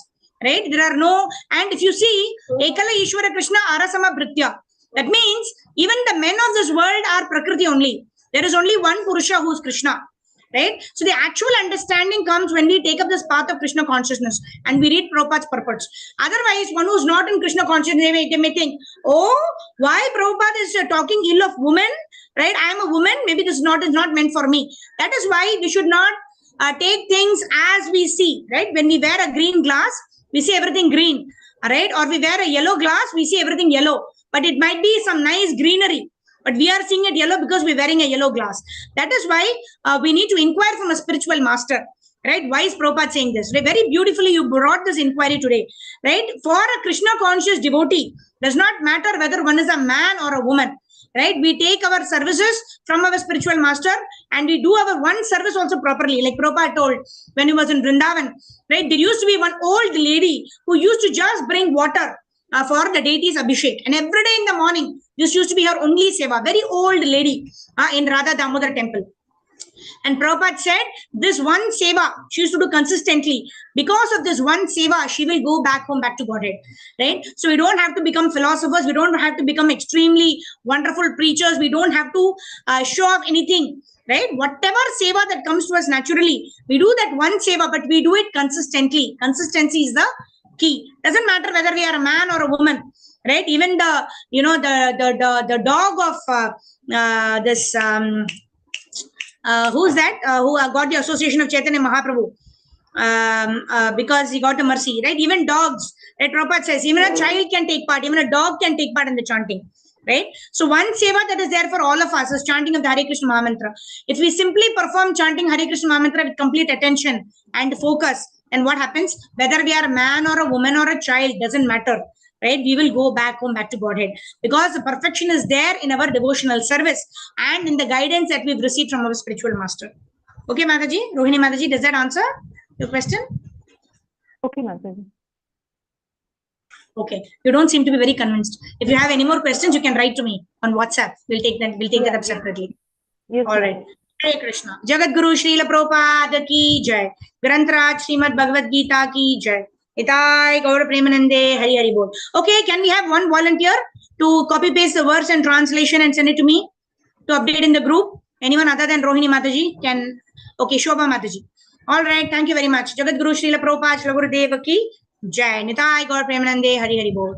right? There are no, and if you see, Ekala Ishvara Krishna Arasama Bhritya, that means even the men of this world are Prakriti only. There is only one Purusha who is Krishna, right? So the actual understanding comes when we take up this path of Krishna consciousness and we read Prabhupada's purports. Otherwise, one who's not in Krishna consciousness, they may think, oh, why Prabhupada is talking ill of women, right? I am a woman, maybe this is not meant for me. That is why we should not take things as we see, right? When we wear a green glass, we see everything green, right? Or we wear a yellow glass, we see everything yellow. But it might be some nice greenery, but we are seeing it yellow because we're wearing a yellow glass. That is why we need to inquire from a spiritual master, right? Why is Prabhupada saying this? Very beautifully you brought this inquiry today, right? For a Krishna conscious devotee, does not matter whether one is a man or a woman, right? We take our services from our spiritual master and we do our one service also properly. Like Prabhupada told when he was in Vrindavan, right? There used to be one old lady who used to just bring water for the deities Abhishek. And every day in the morning, this used to be her only seva. Very old lady in Radha Damodar temple. And Prabhupada said, this one seva she used to do consistently. Because of this one seva, she will go back home, back to Godhead. Right? So we don't have to become philosophers. We don't have to become extremely wonderful preachers. We don't have to show off anything. Right? Whatever seva that comes to us naturally, we do that one seva, but we do it consistently. Consistency is the key. Doesn't matter whether we are a man or a woman, right? Even the the dog of this who's that who got the association of Chaitanya Mahaprabhu because he got a mercy, right? Even dogs, right? Prabhupada says even a child can take part, even a dog can take part in the chanting, right? So one seva that is there for all of us is chanting of the Hare Krishna Mahamantra. If we simply perform chanting Hare Krishna Mahamantra with complete attention and focus, and what happens, whether we are a man or a woman or a child, doesn't matter, right? We will go back home, back to Godhead, because the perfection is there in our devotional service and in the guidance that we've received from our spiritual master. Okay, Mataji, Rohini Mataji, does that answer your question? Okay, Mataji. Okay, you don't seem to be very convinced. If you have any more questions, you can write to me on WhatsApp. We'll take that up separately. Yes, all right. Hare Krishna. Jagat Guru Srila Prabhupada ki jai. Grantraj Srimad Bhagavad Gita ki jai. Itai Gaur Premanande Hari Hari Bol. Okay, can we have one volunteer to copy paste the words and translation and send it to me to update in the group? Anyone other than Rohini Mataji can? Okay, Shobha Mataji. All right, thank you very much. Jagat Guru Srila Prabhupada Srila Gurudeva ki jai. Nitai Gaur Premanande Hari Hari Bol.